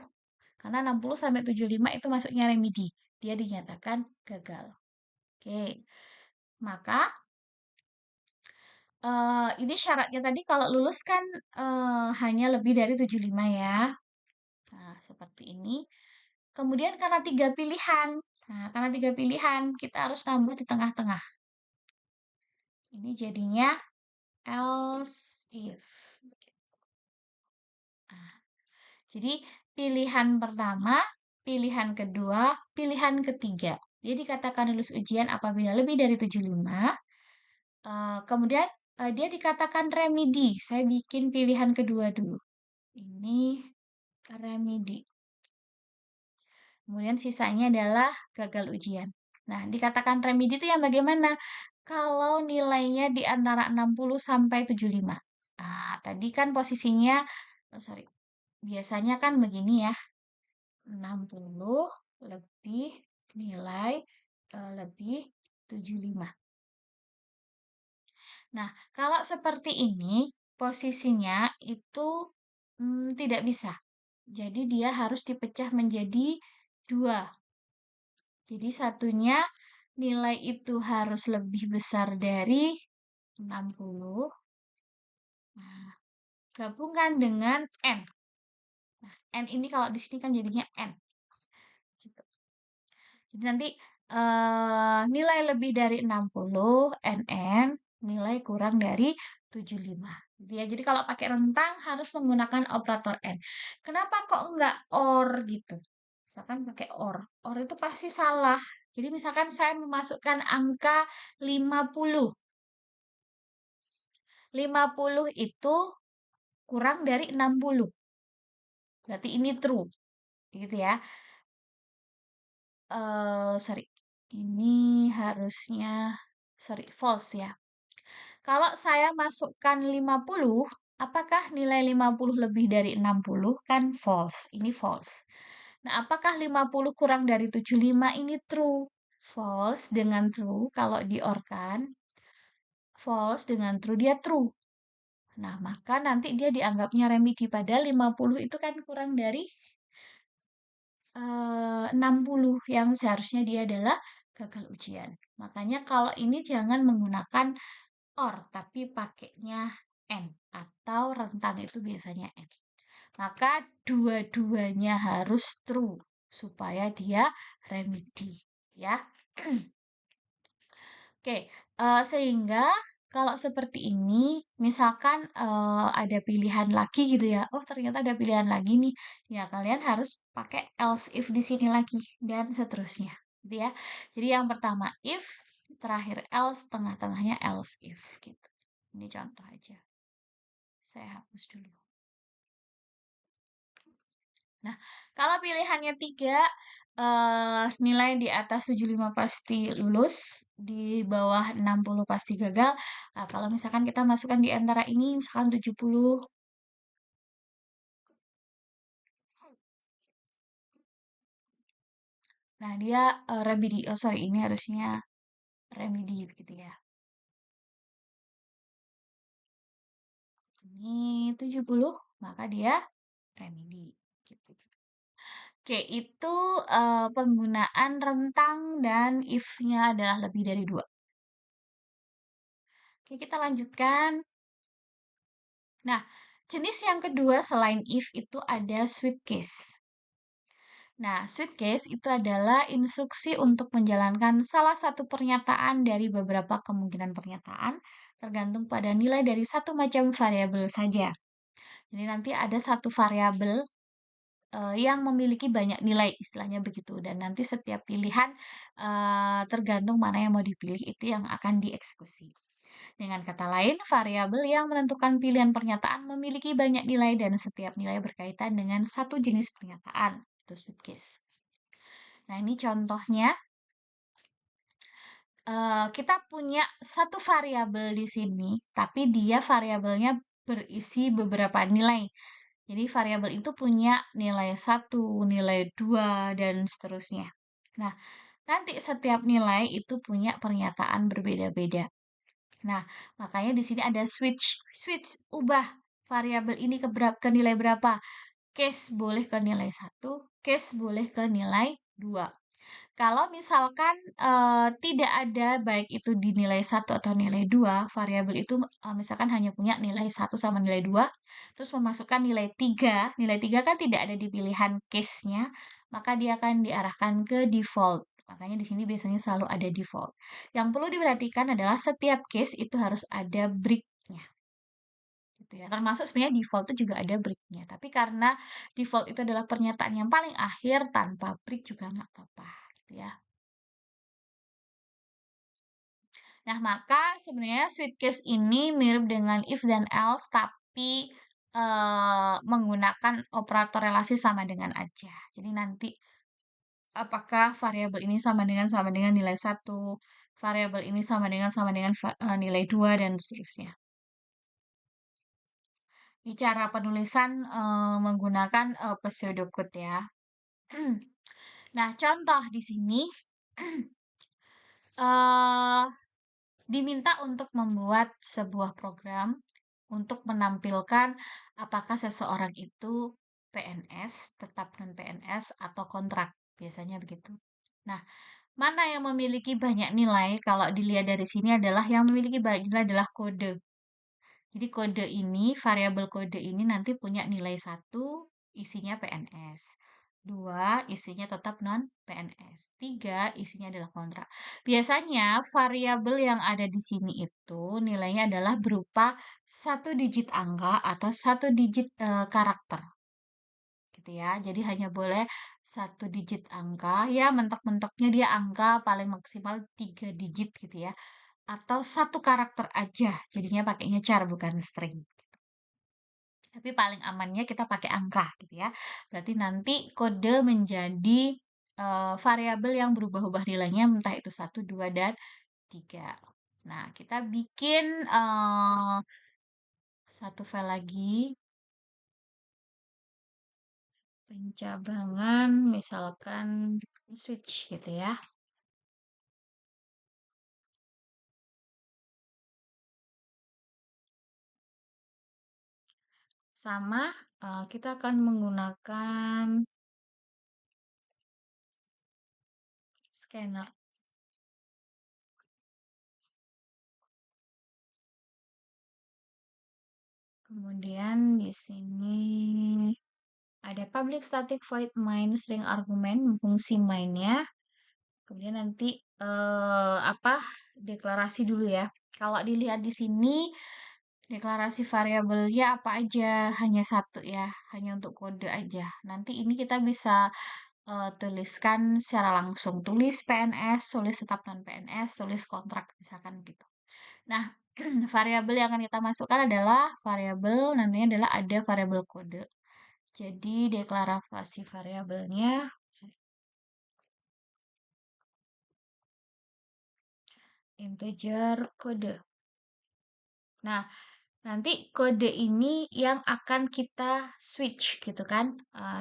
Karena 60 sampai 75 itu masuknya remedi. Dia dinyatakan gagal. Oke. Maka ini syaratnya tadi kalau lulus kan hanya lebih dari 75 ya. Nah, seperti ini. Kemudian karena tiga pilihan. Nah, karena tiga pilihan, kita harus nambah di tengah-tengah. Ini jadinya else if. Nah, jadi pilihan pertama, pilihan kedua, pilihan ketiga. Dia dikatakan lulus ujian apabila lebih dari 75. Kemudian dia dikatakan remedi. Saya bikin pilihan kedua dulu. Ini remedi. Kemudian sisanya adalah gagal ujian. Nah, dikatakan remedi itu yang bagaimana? Kalau nilainya di antara 60 sampai 75. Nah, tadi kan posisinya, sorry, biasanya kan begini ya. 60 lebih nilai lebih 75. Nah, kalau seperti ini, posisinya itu tidak bisa. Jadi dia harus dipecah menjadi dua. Jadi satunya nilai itu harus lebih besar dari 60. Nah, gabungkan dengan N. Nah, N ini kalau di sini kan jadinya N. Gitu. Jadi nanti nilai lebih dari 60, NN, nilai kurang dari 75. Gitu ya. Jadi kalau pakai rentang harus menggunakan operator N. Kenapa kok enggak OR gitu? Misalkan pakai or. Or itu pasti salah. Jadi misalkan saya memasukkan angka 50. 50 itu kurang dari 60. Berarti ini true. Gitu ya. Sorry. Ini harusnya, sorry, false ya. Kalau saya masukkan 50, apakah nilai 50 lebih dari 60? Kan false. Ini false. Nah, apakah 50 kurang dari 75? Ini true. False dengan true kalau diorkan. False dengan true, dia true. Nah, maka nanti dia dianggapnya remedi. Padahal 50 itu kan kurang dari 60 yang seharusnya dia adalah gagal ujian. Makanya kalau ini jangan menggunakan or, tapi pakainya and atau rentang itu biasanya and. Maka dua-duanya harus true supaya dia remedi, ya. Oke, sehingga kalau seperti ini, misalkan ada pilihan lagi gitu ya. Oh, ternyata ada pilihan lagi nih. Ya, kalian harus pakai else if di sini lagi dan seterusnya, gitu ya. Jadi yang pertama if, terakhir else, tengah-tengahnya else if gitu. Ini contoh aja. Saya hapus dulu. Nah, kalau pilihannya 3, nilai di atas 75 pasti lulus, di bawah 60 pasti gagal. Nah, kalau misalkan kita masukkan di antara ini, misalkan 70, nah dia remedi. Oh sorry, ini harusnya remedi begitu ya. Ini 70, maka dia remedi. Gitu. Oke, itu penggunaan rentang dan if-nya adalah lebih dari 2. Oke, kita lanjutkan. Nah, jenis yang kedua selain if itu ada switch case. Nah, switch case itu adalah instruksi untuk menjalankan salah satu pernyataan dari beberapa kemungkinan pernyataan, tergantung pada nilai dari satu macam variabel saja. Jadi nanti ada satu variabel yang memiliki banyak nilai, istilahnya begitu. Dan nanti setiap pilihan tergantung mana yang mau dipilih itu yang akan dieksekusi. Dengan kata lain, variabel yang menentukan pilihan pernyataan memiliki banyak nilai dan setiap nilai berkaitan dengan satu jenis pernyataan. Itu switch case. Nah, ini contohnya. Kita punya satu variabel di sini, tapi dia variabelnya berisi beberapa nilai. Jadi variabel itu punya nilai 1, nilai 2, dan seterusnya. Nah, nanti setiap nilai itu punya pernyataan berbeda-beda. Nah, makanya di sini ada switch. Switch, ubah variabel ini ke nilai berapa. Case boleh ke nilai 1, case boleh ke nilai 2. Kalau misalkan tidak ada baik itu di nilai 1 atau nilai 2, variabel itu misalkan hanya punya nilai 1 sama nilai 2, terus memasukkan nilai 3, nilai 3 kan tidak ada di pilihan case-nya, maka dia akan diarahkan ke default. Makanya di sini biasanya selalu ada default. Yang perlu diperhatikan adalah setiap case itu harus ada break-nya. Gitu ya. Termasuk sebenarnya default itu juga ada break-nya. Tapi karena default itu adalah pernyataan yang paling akhir, tanpa break juga nggak apa-apa. Gitu ya. Nah, maka sebenarnya switch case ini mirip dengan if dan else, tapi menggunakan operator relasi sama dengan aja. Jadi nanti apakah variabel ini sama dengan nilai 1, variabel ini sama dengan nilai 2, dan seterusnya. Ini cara penulisan menggunakan pseudocode ya. Nah, contoh di sini diminta untuk membuat sebuah program untuk menampilkan apakah seseorang itu PNS, tetap non-PNS, atau kontrak. Biasanya begitu. Nah, mana yang memiliki banyak nilai? Kalau dilihat dari sini adalah yang memiliki banyak nilai adalah kode. Jadi kode ini, variabel kode ini nanti punya nilai 1, isinya PNS. 2, isinya tetap non-PNS. 3, isinya adalah kontrak. Biasanya variabel yang ada di sini itu nilainya adalah berupa 1 digit angka atau 1 digit karakter. gitu ya. Jadi hanya boleh satu digit angka, ya mentok-mentoknya dia angka paling maksimal 3 digit gitu ya. Atau satu karakter aja, jadinya pakainya char bukan string. Tapi paling amannya kita pakai angka gitu ya. Berarti nanti kode menjadi variabel yang berubah-ubah nilainya entah itu satu, 2, dan 3. Nah, kita bikin satu file lagi. Pencabangan misalkan switch gitu ya. Sama, kita akan menggunakan scanner. Kemudian di sini ada public static void main string argument, fungsi mainnya. Kemudian nanti apa deklarasi dulu ya. Kalau dilihat di sini deklarasi variabelnya apa aja, hanya satu ya, hanya untuk kode aja. Nanti ini kita bisa tuliskan secara langsung, tulis PNS, tulis tetap non PNS, tulis kontrak misalkan gitu. Nah, variabel yang akan kita masukkan adalah variabel nantinya adalah ada variabel kode. Jadi deklarasi variabelnya integer kode. Nah, nanti kode ini yang akan kita switch gitu kan.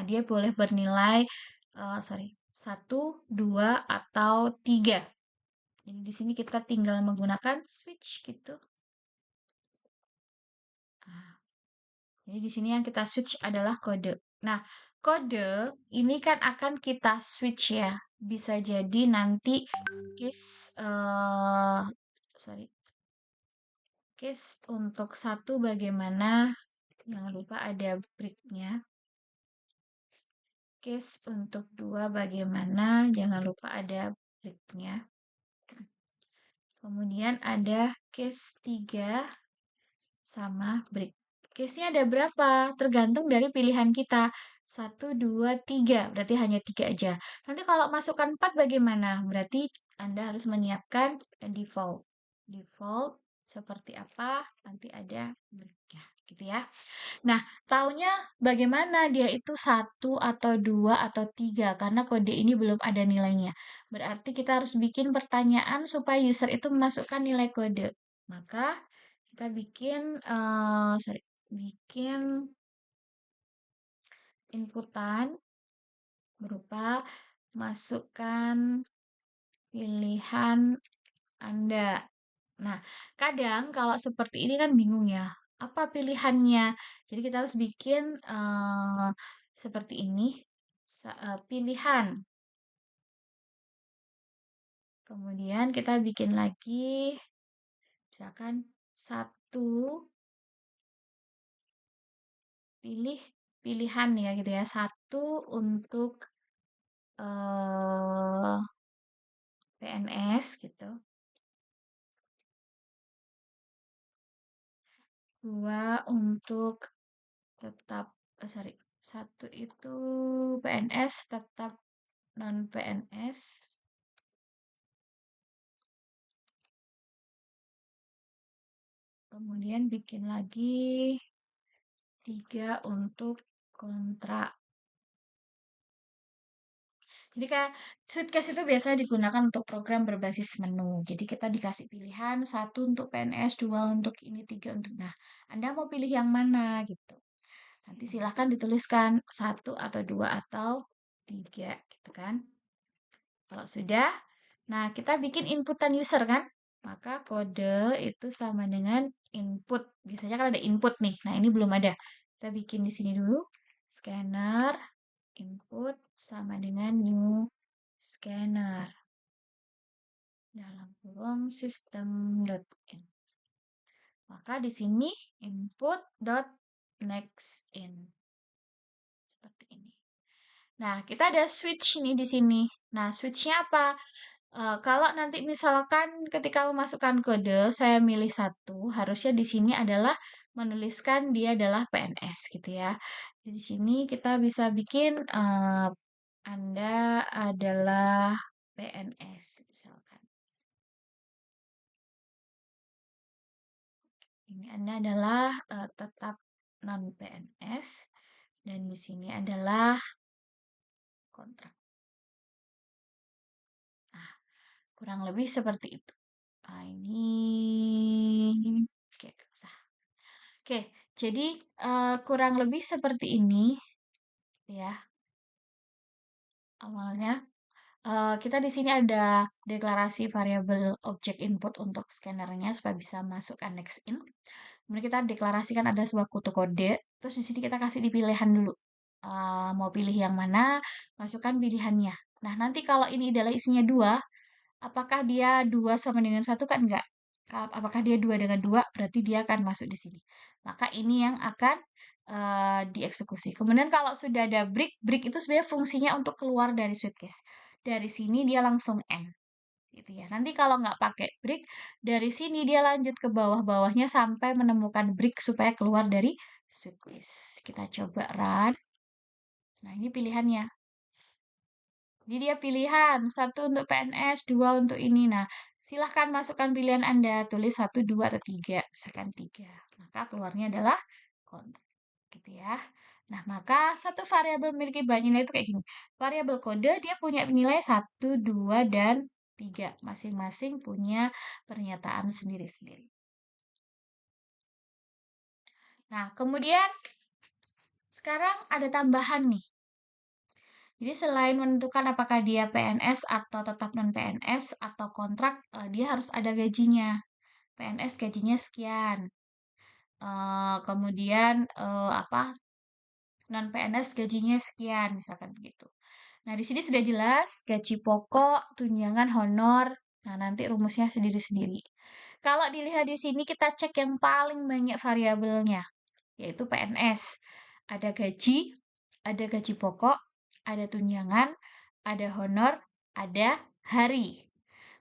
Dia boleh bernilai, sorry, 1, 2, atau 3. Jadi di sini kita tinggal menggunakan switch gitu. Nah, jadi di sini yang kita switch adalah kode. Nah, kode ini kan akan kita switch ya. Bisa jadi nanti case, sorry, case untuk satu bagaimana, jangan lupa ada breaknya. Case untuk dua bagaimana, jangan lupa ada breaknya. Kemudian ada case 3 sama break. Case-nya ada berapa? Tergantung dari pilihan kita. 1, 2, 3. Berarti hanya 3 aja. Nanti kalau masukkan 4 bagaimana? Berarti Anda harus menyiapkan default. Default seperti apa? Nanti ada break-nya. Gitu ya. Nah, taunya bagaimana dia itu 1 atau 2 atau 3 karena kode ini belum ada nilainya. Berarti kita harus bikin pertanyaan supaya user itu memasukkan nilai kode. Maka kita bikin sorry, bikin inputan berupa masukkan pilihan Anda. Nah, kadang kalau seperti ini kan bingung ya, apa pilihannya? Jadi kita harus bikin seperti ini, pilihan. Kemudian kita bikin lagi, misalkan satu pilih pilihan ya gitu ya, satu untuk PNS gitu, dua untuk tetap, sorry, satu itu PNS tetap non PNS, kemudian bikin lagi 3 untuk kontrak. Jadi kayak Suitcase itu biasanya digunakan untuk program berbasis menu. Jadi kita dikasih pilihan satu untuk PNS, dua untuk ini, tiga untuk. Nah, Anda mau pilih yang mana gitu. Nanti silahkan dituliskan satu atau dua atau tiga gitu kan. Kalau sudah, nah kita bikin inputan user kan. Maka kode itu sama dengan input. Biasanya kan ada input nih. Nah, ini belum ada. Kita bikin di sini dulu. Scanner input sama dengan new scanner dalam kurung system.in. Maka di sini input.nextIn seperti ini. Nah, kita ada switch nih di sini. Nah, switchnya apa? Kalau nanti misalkan ketika memasukkan kode, saya milih satu, harusnya di sini adalah menuliskan dia adalah PNS gitu ya. Di sini kita bisa bikin Anda adalah PNS misalkan. Ini Anda adalah tetap non PNS dan di sini adalah kontrak. Nah, kurang lebih seperti itu. Nah, ini oke, sah. Oke, jadi kurang lebih seperti ini ya awalnya. Kita di sini ada deklarasi variabel objek input untuk scannernya supaya bisa masukkan next in. Kemudian kita deklarasikan ada sebuah kutu kode. Terus di sini kita kasih di pilihan dulu. Mau pilih yang mana, masukkan pilihannya. Nah, nanti kalau ini adalah isinya 2, apakah dia 2 sama dengan 1 kan enggak? Apakah dia 2 dengan 2, berarti dia akan masuk di sini. Maka ini yang akan dieksekusi. Kemudian kalau sudah ada break, break itu sebenarnya fungsinya untuk keluar dari suitcase. Dari sini dia langsung end. Gitu ya. Nanti kalau nggak pakai break, dari sini dia lanjut ke bawah-bawahnya sampai menemukan break supaya keluar dari suitcase. Kita coba run. Nah, ini pilihannya. Jadi dia pilihan, satu untuk PNS, 2 untuk ini. Nah, silahkan masukkan pilihan Anda, tulis 1, 2, atau 3. Misalkan 3. Maka keluarnya adalah kontak. Gitu ya. Nah, maka satu variabel memiliki banyak nilai itu kayak gini. Variabel kode dia punya nilai 1, 2, dan 3. Masing-masing punya pernyataan sendiri-sendiri. Nah, kemudian sekarang ada tambahan nih. Jadi selain menentukan apakah dia PNS atau tetap non-PNS atau kontrak, dia harus ada gajinya. PNS gajinya sekian. Kemudian apa? Non-PNS gajinya sekian, misalkan begitu. Nah, di sini sudah jelas gaji pokok, tunjangan, honor. Nah, nanti rumusnya sendiri-sendiri. Kalau dilihat di sini kita cek yang paling banyak variabelnya, yaitu PNS. Ada gaji pokok, ada tunjangan, ada honor, ada hari.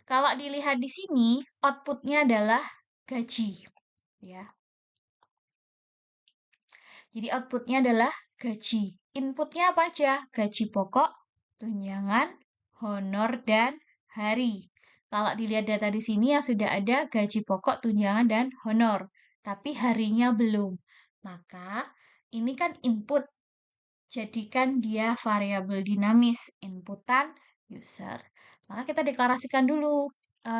Kalau dilihat di sini, outputnya adalah gaji. Ya. Jadi outputnya adalah gaji. Inputnya apa aja? Gaji pokok, tunjangan, honor, dan hari. Kalau dilihat data di sini yang sudah ada gaji pokok, tunjangan, dan honor. Tapi harinya belum. Maka ini kan input. Jadikan dia variabel dinamis, inputan user. Maka kita deklarasikan dulu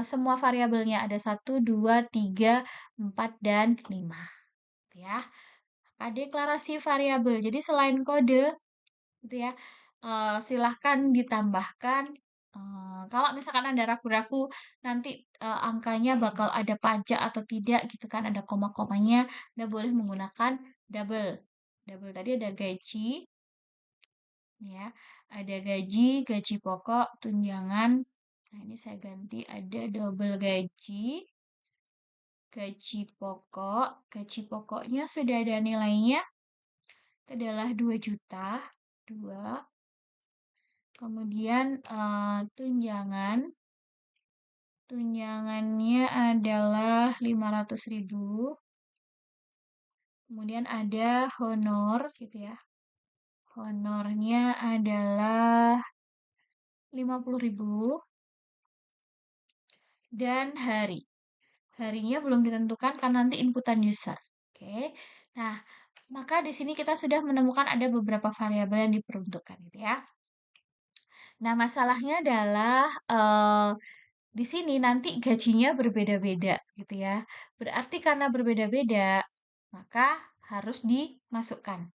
semua variabelnya. Ada 1, 2, 3, 4, dan 5. Ya. Deklarasi variabel. Jadi selain kode, gitu ya, silahkan ditambahkan. Kalau misalkan Anda ragu-ragu, nanti angkanya bakal ada pajak atau tidak, gitu kan, ada koma-komanya, Anda boleh menggunakan double. Double tadi ada gaji, ya, ada gaji, gaji pokok, tunjangan. Nah, ini saya ganti ada double gaji, gaji pokok. Gaji pokoknya sudah ada nilainya. Itu adalah 2 juta. 2. Kemudian tunjangan. Tunjangannya adalah 500.000. Kemudian ada honor gitu ya. Honornya adalah 50.000. Dan hari. Harinya belum ditentukan karena nanti inputan user. Oke. Nah, maka di sini kita sudah menemukan ada beberapa variabel yang diperuntukkan gitu ya. Nah, masalahnya adalah di sini nanti gajinya berbeda-beda gitu ya. Berarti karena berbeda-beda, maka harus dimasukkan.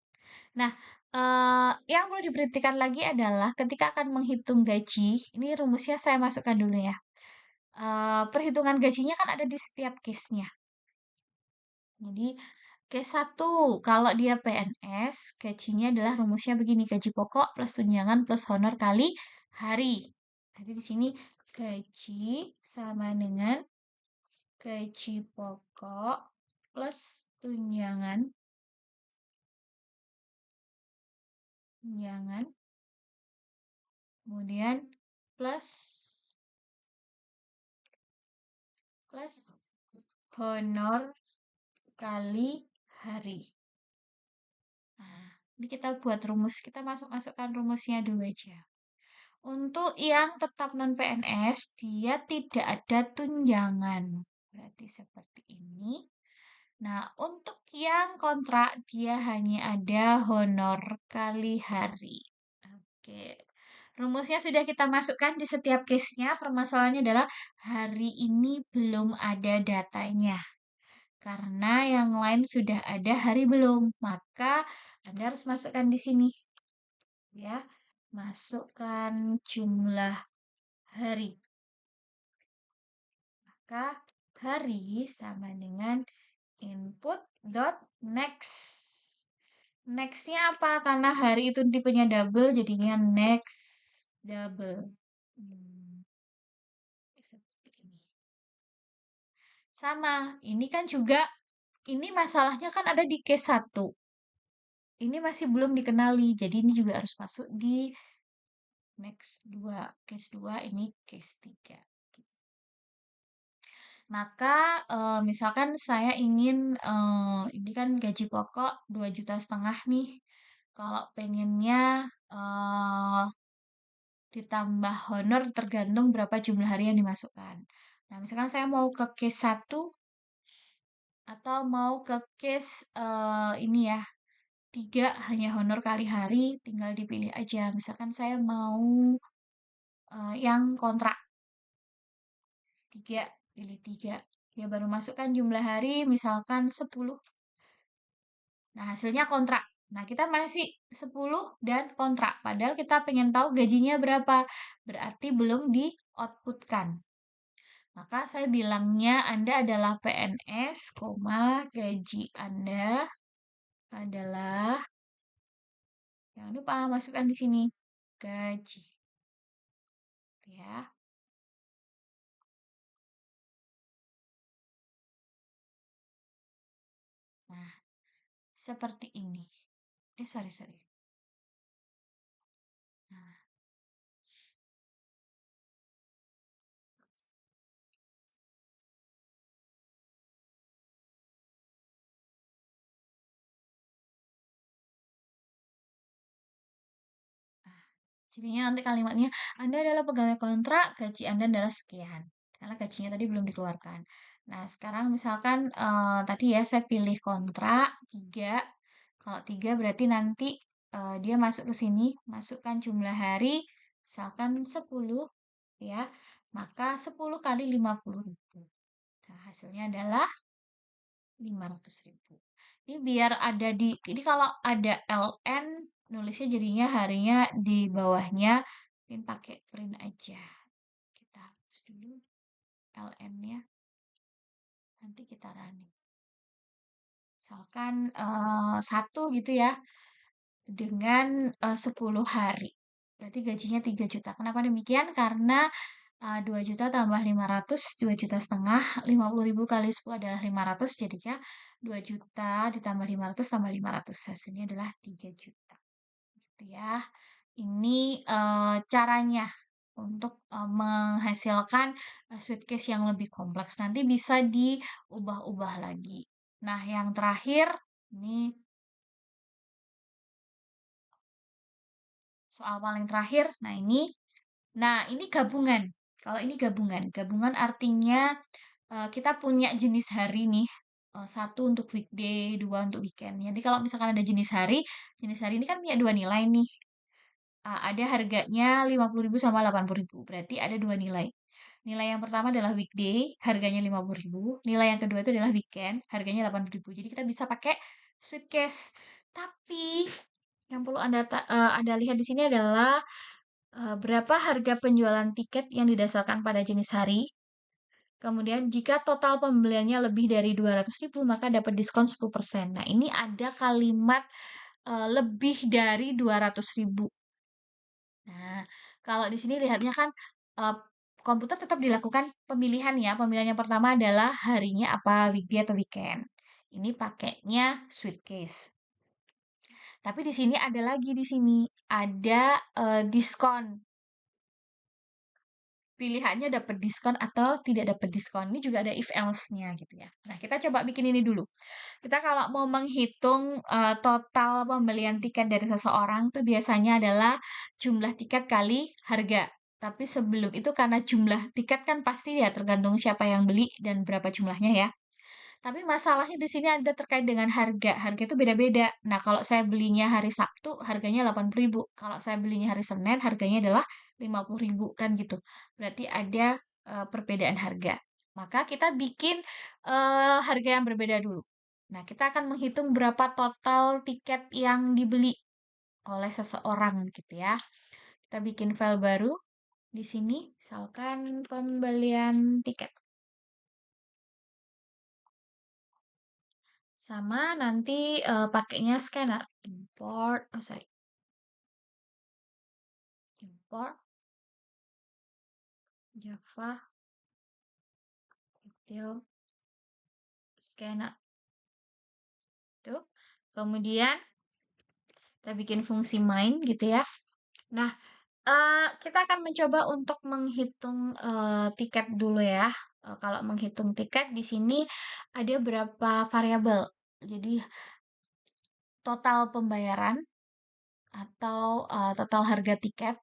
Nah, yang perlu diperhatikan lagi adalah ketika akan menghitung gaji, ini rumusnya saya masukkan dulu ya. Perhitungan gajinya kan ada di setiap case-nya. Jadi, case 1, kalau dia PNS, gajinya adalah rumusnya begini, gaji pokok plus tunjangan plus honor kali hari. Jadi di sini gaji sama dengan gaji pokok plus tunjangan, kemudian plus honor kali hari. Nah, Ini kita buat rumus, kita masukkan rumusnya dulu aja. Untuk yang tetap non-PNS, dia tidak ada tunjangan. Berarti seperti ini. Nah, untuk yang kontrak, dia hanya ada honor kali hari. Oke. Rumusnya sudah kita masukkan di setiap case-nya. Permasalahannya adalah hari ini belum ada datanya. Karena yang lain sudah ada, hari belum. Maka Anda harus masukkan di sini. Ya, masukkan jumlah hari. Maka hari sama dengan input dot next. Next-nya apa? Karena hari itu tipenya double, jadinya next double. Seperti ini. Sama, ini kan juga, ini masalahnya kan ada di case 1. Ini masih belum dikenali, jadi ini juga harus masuk di next 2. Case 2, ini case 3. Maka misalkan saya ingin, ini kan gaji pokok 2,5 juta nih. Kalau pengennya ditambah honor tergantung berapa jumlah hari yang dimasukkan. Nah, misalkan saya mau ke case 1 atau mau ke case ini ya, 3 hanya honor kali hari, tinggal dipilih aja. Misalkan saya mau yang kontrak 3, pilih 3. Ya baru masukkan jumlah hari, misalkan 10. Nah, hasilnya kontrak. Nah, kita masih 10 dan kontrak. Padahal kita pengen tahu gajinya berapa. Berarti belum di-outputkan. Maka saya bilangnya Anda adalah PNS, gaji Anda adalah, jangan lupa masukkan di sini, gaji. Ya. Nah, seperti ini. Sorry. Nah, jadinya nanti kalimatnya, Anda adalah pegawai kontrak, gaji Anda adalah sekian. Karena gajinya tadi belum dikeluarkan. Nah, sekarang misalkan tadi ya saya pilih kontrak 3. Kalau 3 berarti nanti dia masuk ke sini, masukkan jumlah hari, misalkan 10 ya. Maka 10 kali 50.000. Nah, hasilnya adalah 500.000. Ini biar ada ini kalau ada LN, nulisnya jadinya harinya di bawahnya, mungkin pakai print aja. Kita hapus dulu LN-nya, nanti kita running. Misalkan 1 gitu ya, dengan 10 hari. Berarti gajinya 3 juta. Kenapa demikian? Karena 2 juta tambah 500, 2,5 juta, 50.000 kali 10 adalah 500, jadinya 2 juta ditambah 500 tambah 500, hasilnya adalah 3 juta. Gitu ya. Ini caranya untuk menghasilkan sweet case yang lebih kompleks. Nanti bisa diubah-ubah lagi. Nah, yang terakhir, ini soal paling terakhir. Nah, ini gabungan. Kalau ini gabungan. Gabungan artinya kita punya jenis hari nih. 1 untuk weekday, 2 untuk weekend. Jadi kalau misalkan ada jenis hari ini kan punya 2 nilai nih. Ada harganya 50.000 sama 80.000. Berarti ada 2 nilai. Nilai yang pertama adalah weekday, harganya 50.000. Nilai yang kedua itu adalah weekend, harganya 80.000. Jadi kita bisa pakai sweet case. Tapi yang perlu Anda lihat di sini adalah berapa harga penjualan tiket yang didasarkan pada jenis hari. Kemudian jika total pembeliannya lebih dari 200.000 maka dapat diskon 10%. Nah, ini ada kalimat lebih dari 200.000. Nah, kalau di sini lihatnya kan eh, komputer tetap dilakukan pemilihan ya. Pemilihan yang pertama adalah harinya apa, weekday atau weekend. Ini pakainya sweet case. Tapi di sini ada lagi di sini ada diskon. pilihannya dapat diskon atau tidak dapat diskon. Ini juga ada if else-nya gitu ya. Nah, kita coba bikin ini dulu. Kita kalau mau menghitung total pembelian tiket dari seseorang tuh biasanya adalah jumlah tiket kali harga. Tapi sebelum itu karena jumlah tiket kan pasti ya tergantung siapa yang beli dan berapa jumlahnya ya. Tapi masalahnya di sini ada terkait dengan harga. Harga itu beda-beda. Nah, kalau saya belinya hari Sabtu, harganya 80.000. Kalau saya belinya hari Senin, harganya adalah 50.000 kan gitu. Berarti ada perbedaan harga. Maka kita bikin harga yang berbeda dulu. Nah, kita akan menghitung berapa total tiket yang dibeli oleh seseorang gitu ya. Kita bikin file baru di sini, misalkan pembelian tiket. Sama nanti pakainya scanner. Import, oh sorry. Import Java Detail Scanner. Tuh. Kemudian kita bikin fungsi main gitu ya. Nah, kita akan mencoba untuk menghitung tiket dulu ya. Kalau menghitung tiket di sini ada berapa variabel. Jadi total pembayaran atau total harga tiket.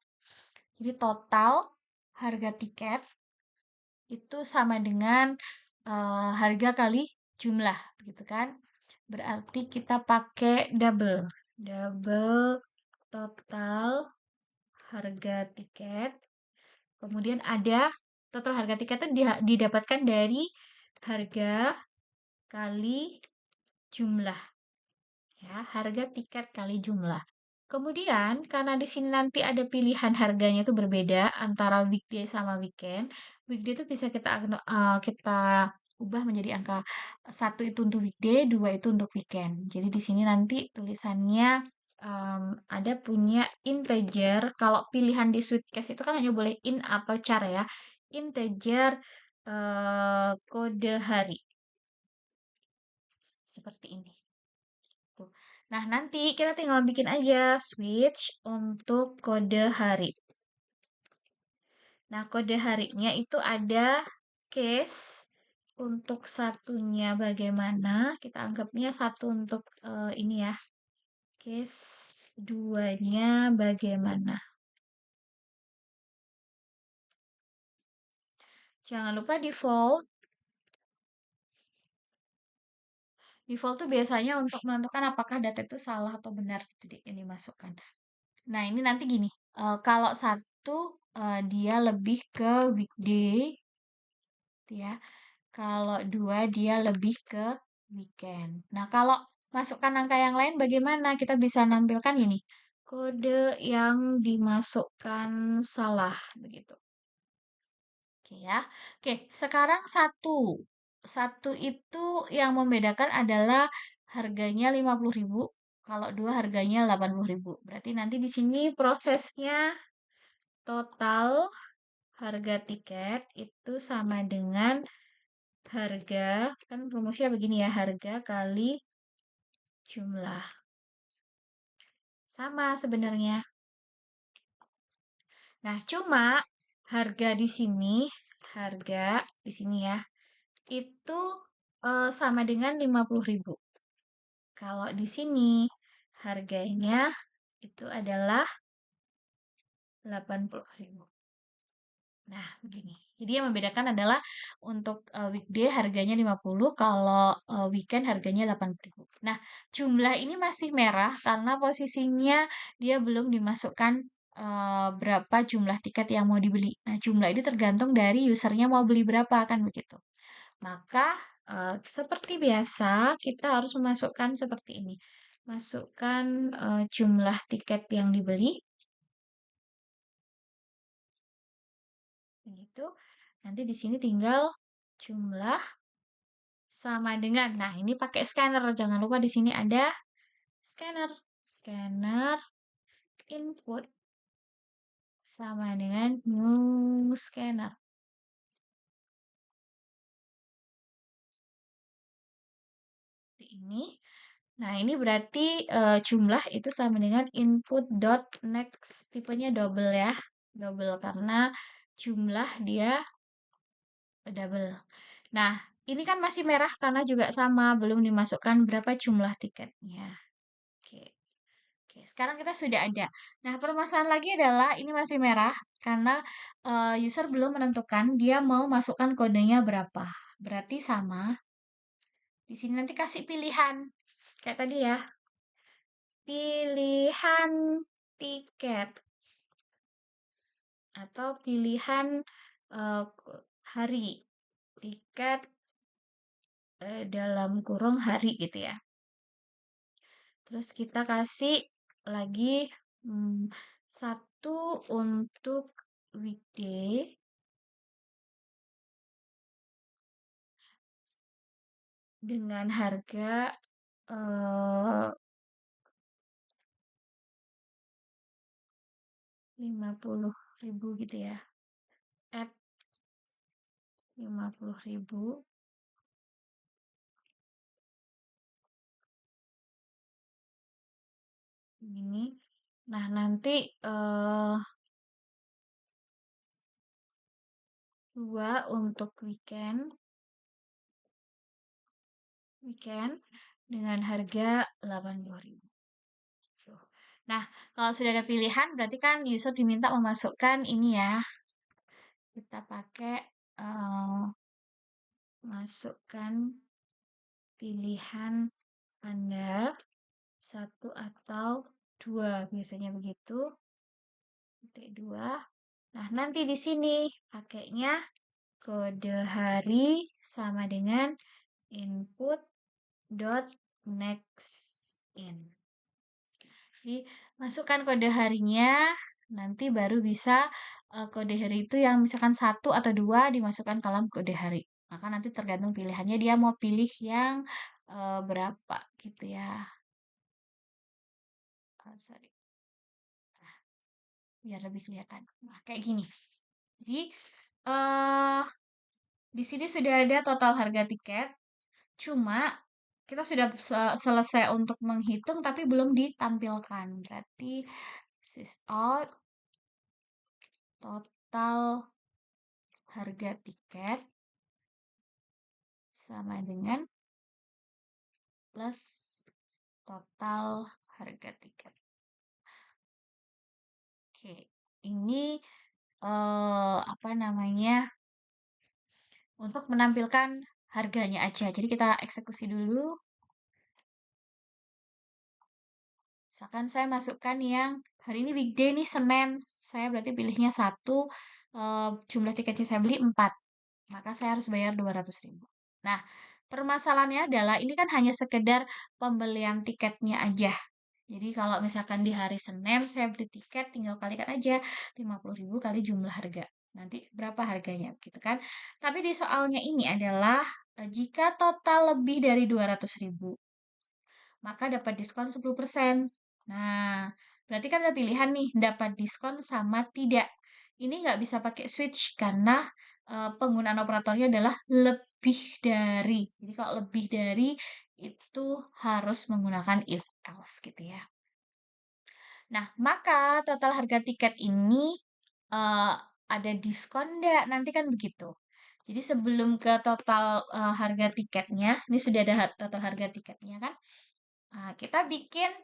Jadi total harga tiket itu sama dengan harga kali jumlah, gitu kan? Berarti kita pakai double. Double total harga tiket. Kemudian ada total harga tiket itu didapatkan dari harga kali jumlah. Ya, harga tiket kali jumlah. Kemudian, karena di sini nanti ada pilihan harganya itu berbeda antara weekday sama weekend. Weekday itu bisa kita ubah menjadi angka satu itu untuk weekday, dua itu untuk weekend. Jadi di sini nanti tulisannya ada punya integer. Kalau pilihan di Sweetcast itu kan hanya boleh in atau char ya. Integer kode hari. Seperti ini. Tuh. Nah, nanti kita tinggal bikin aja switch untuk kode hari. Nah, kode harinya itu ada case untuk satunya bagaimana. Kita anggapnya satu untuk ini ya. Case duanya bagaimana. Jangan lupa default. Default tuh biasanya untuk menentukan apakah data itu salah atau benar gitu yang dimasukkan. Nah, ini nanti gini. Kalau satu dia lebih ke weekday, gitu ya. Kalau dua dia lebih ke weekend. Nah, kalau masukkan angka yang lain bagaimana? Kita bisa nampilkan ini. Kode yang dimasukkan salah begitu. Oke ya. Oke, sekarang satu. Satu itu yang membedakan adalah harganya 50.000. Kalau dua harganya 80.000. Berarti nanti di sini prosesnya total harga tiket itu sama dengan harga, kan rumusnya begini ya, harga kali jumlah. Sama sebenarnya. Nah, cuma harga di sini ya, itu sama dengan 50.000. Kalau di sini harganya itu adalah 80.000. Nah, begini. Jadi yang membedakan adalah untuk weekday harganya 50, kalau weekend harganya 80.000. Nah, jumlah ini masih merah karena posisinya dia belum dimasukkan berapa jumlah tiket yang mau dibeli. Nah, jumlah ini tergantung dari usernya mau beli berapa, kan begitu. Maka, seperti biasa kita harus memasukkan seperti ini. Masukkan jumlah tiket yang dibeli. Begitu. Nanti di sini tinggal jumlah sama dengan. Nah, ini pakai scanner. Jangan lupa di sini ada scanner. Scanner input sama dengan new scanner. Ini. Nah, ini berarti jumlah itu sama dengan input dot next, tipenya double ya. Double karena jumlah dia double. Nah, ini kan masih merah karena juga sama, belum dimasukkan berapa jumlah tiketnya. Oke. Oke, sekarang kita sudah ada. Nah, permasalahan lagi adalah ini masih merah karena user belum menentukan dia mau masukkan kodenya berapa. Berarti sama. Di sini nanti kasih pilihan. Kayak tadi ya. Pilihan tiket. Atau pilihan eh, hari. Tiket dalam kurung hari gitu ya. Terus kita kasih lagi satu untuk weekday dengan harga 50.000 gitu ya. At 50.000 ini. Nah, nanti 2 untuk weekend dengan harga 80.000. Nah, kalau sudah ada pilihan berarti kan user diminta memasukkan ini ya. Kita pakai masukkan pilihan Anda 1 atau 2, biasanya begitu. Titik 2. Nah, nanti di sini pakainya kode hari sama dengan input dot next in. Jadi, masukkan kode harinya, nanti baru bisa kode hari itu yang misalkan 1 atau 2 dimasukkan ke dalam kode hari. Maka nanti tergantung pilihannya dia mau pilih yang berapa gitu ya. Sorry. Nah, biar lebih kelihatan. Nah, kayak gini. Jadi, di sini sudah ada total harga tiket. Cuma kita sudah selesai untuk menghitung tapi belum ditampilkan. Berarti sysout total harga tiket sama dengan plus total harga tiket. Oke, ini apa namanya? Untuk menampilkan harganya aja. Jadi kita eksekusi dulu. Misalkan saya masukkan yang hari ini weekday nih Senin. Saya berarti pilihnya 1, jumlah tiketnya saya beli 4. Maka saya harus bayar 200.000. Nah, permasalahannya adalah ini kan hanya sekedar pembelian tiketnya aja. Jadi kalau misalkan di hari Senin saya beli tiket, tinggal kalikan aja 50.000 kali jumlah harga. Nanti berapa harganya gitu kan. Tapi di soalnya ini adalah jika total lebih dari 200.000, maka dapat diskon 10%. Nah, berarti kan ada pilihan nih, dapat diskon sama tidak. Ini nggak bisa pakai switch karena penggunaan operatornya adalah lebih dari. Jadi kalau lebih dari itu harus menggunakan if else gitu ya. Nah, maka total harga tiket ini ada diskon nggak? Nanti kan begitu. Jadi sebelum ke total harga tiketnya, ini sudah ada total harga tiketnya kan? Nah, kita bikin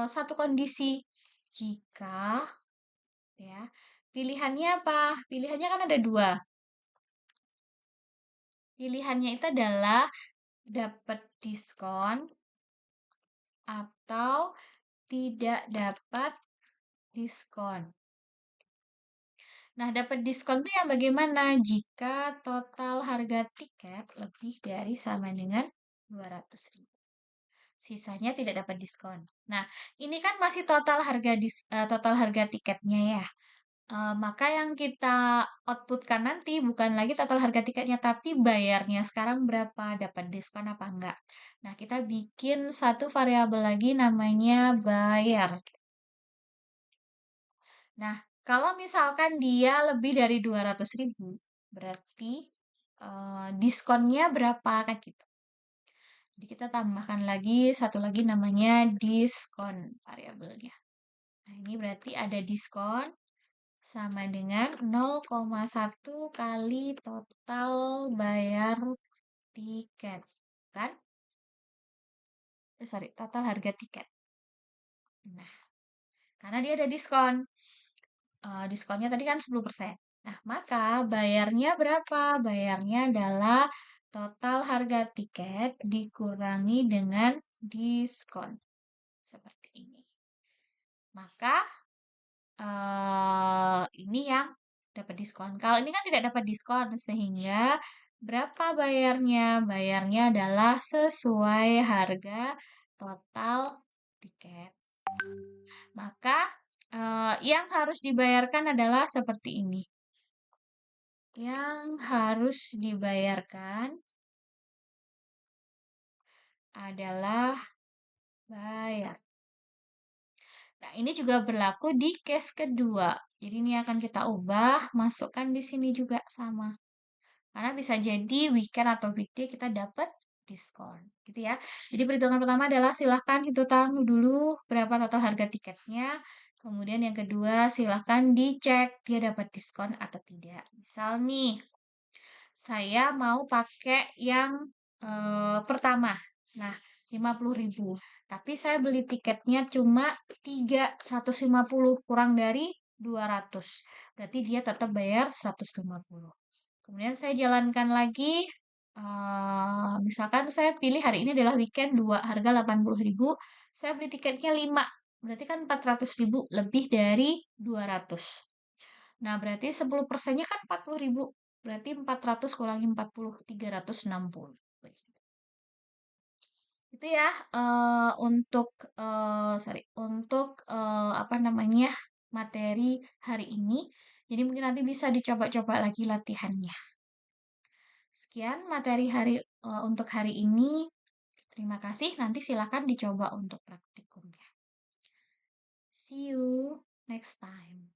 satu kondisi jika ya pilihannya apa? Pilihannya kan ada 2. Pilihannya itu adalah dapat diskon atau tidak dapat diskon. Nah, dapat diskon itu yang bagaimana? Jika total harga tiket lebih dari sama dengan 200.000. Sisanya tidak dapat diskon. Nah, ini kan masih total harga tiketnya ya. Maka yang kita outputkan nanti bukan lagi total harga tiketnya, tapi bayarnya sekarang berapa, dapat diskon apa enggak. Nah, kita bikin satu variabel lagi namanya bayar. Nah, kalau misalkan dia lebih dari 200.000, berarti diskonnya berapa kan gitu. Jadi kita tambahkan lagi satu lagi namanya diskon variabelnya. Nah, ini berarti ada diskon sama dengan 0,1 kali total bayar tiket. Kan? Sorry, total harga tiket. Nah, karena dia ada diskon. Diskonnya tadi kan 10%. Nah, maka bayarnya berapa? Bayarnya adalah total harga tiket dikurangi dengan diskon. Seperti ini. Maka ini yang dapat diskon. Kalau ini kan tidak dapat diskon, sehingga berapa bayarnya? Bayarnya adalah sesuai harga total tiket. Maka yang harus dibayarkan adalah seperti ini. Yang harus dibayarkan adalah bayar. Nah, ini juga berlaku di case kedua. Jadi ini akan kita ubah, masukkan di sini juga sama. Karena bisa jadi weekend atau weekday kita dapat diskon, gitu ya. Jadi perhitungan pertama adalah silahkan hitung dulu berapa total harga tiketnya. Kemudian yang kedua silahkan dicek dia dapat diskon atau tidak. Misal nih, saya mau pakai yang pertama. Nah, 50.000. Tapi saya beli tiketnya cuma 350 kurang dari 200. Berarti dia tetap bayar 150. Kemudian saya jalankan lagi. Misalkan saya pilih hari ini adalah weekend 2 harga 80.000. Saya beli tiketnya 5. Berarti kan 400.000 lebih dari 200. Nah, berarti 10%-nya kan 40.000. Berarti 400 kurangi 40, 360. Itu ya untuk apa namanya materi hari ini. Jadi mungkin nanti bisa dicoba-coba lagi latihannya. Sekian materi untuk hari ini. Terima kasih. Nanti silakan dicoba untuk praktikumnya. See you next time.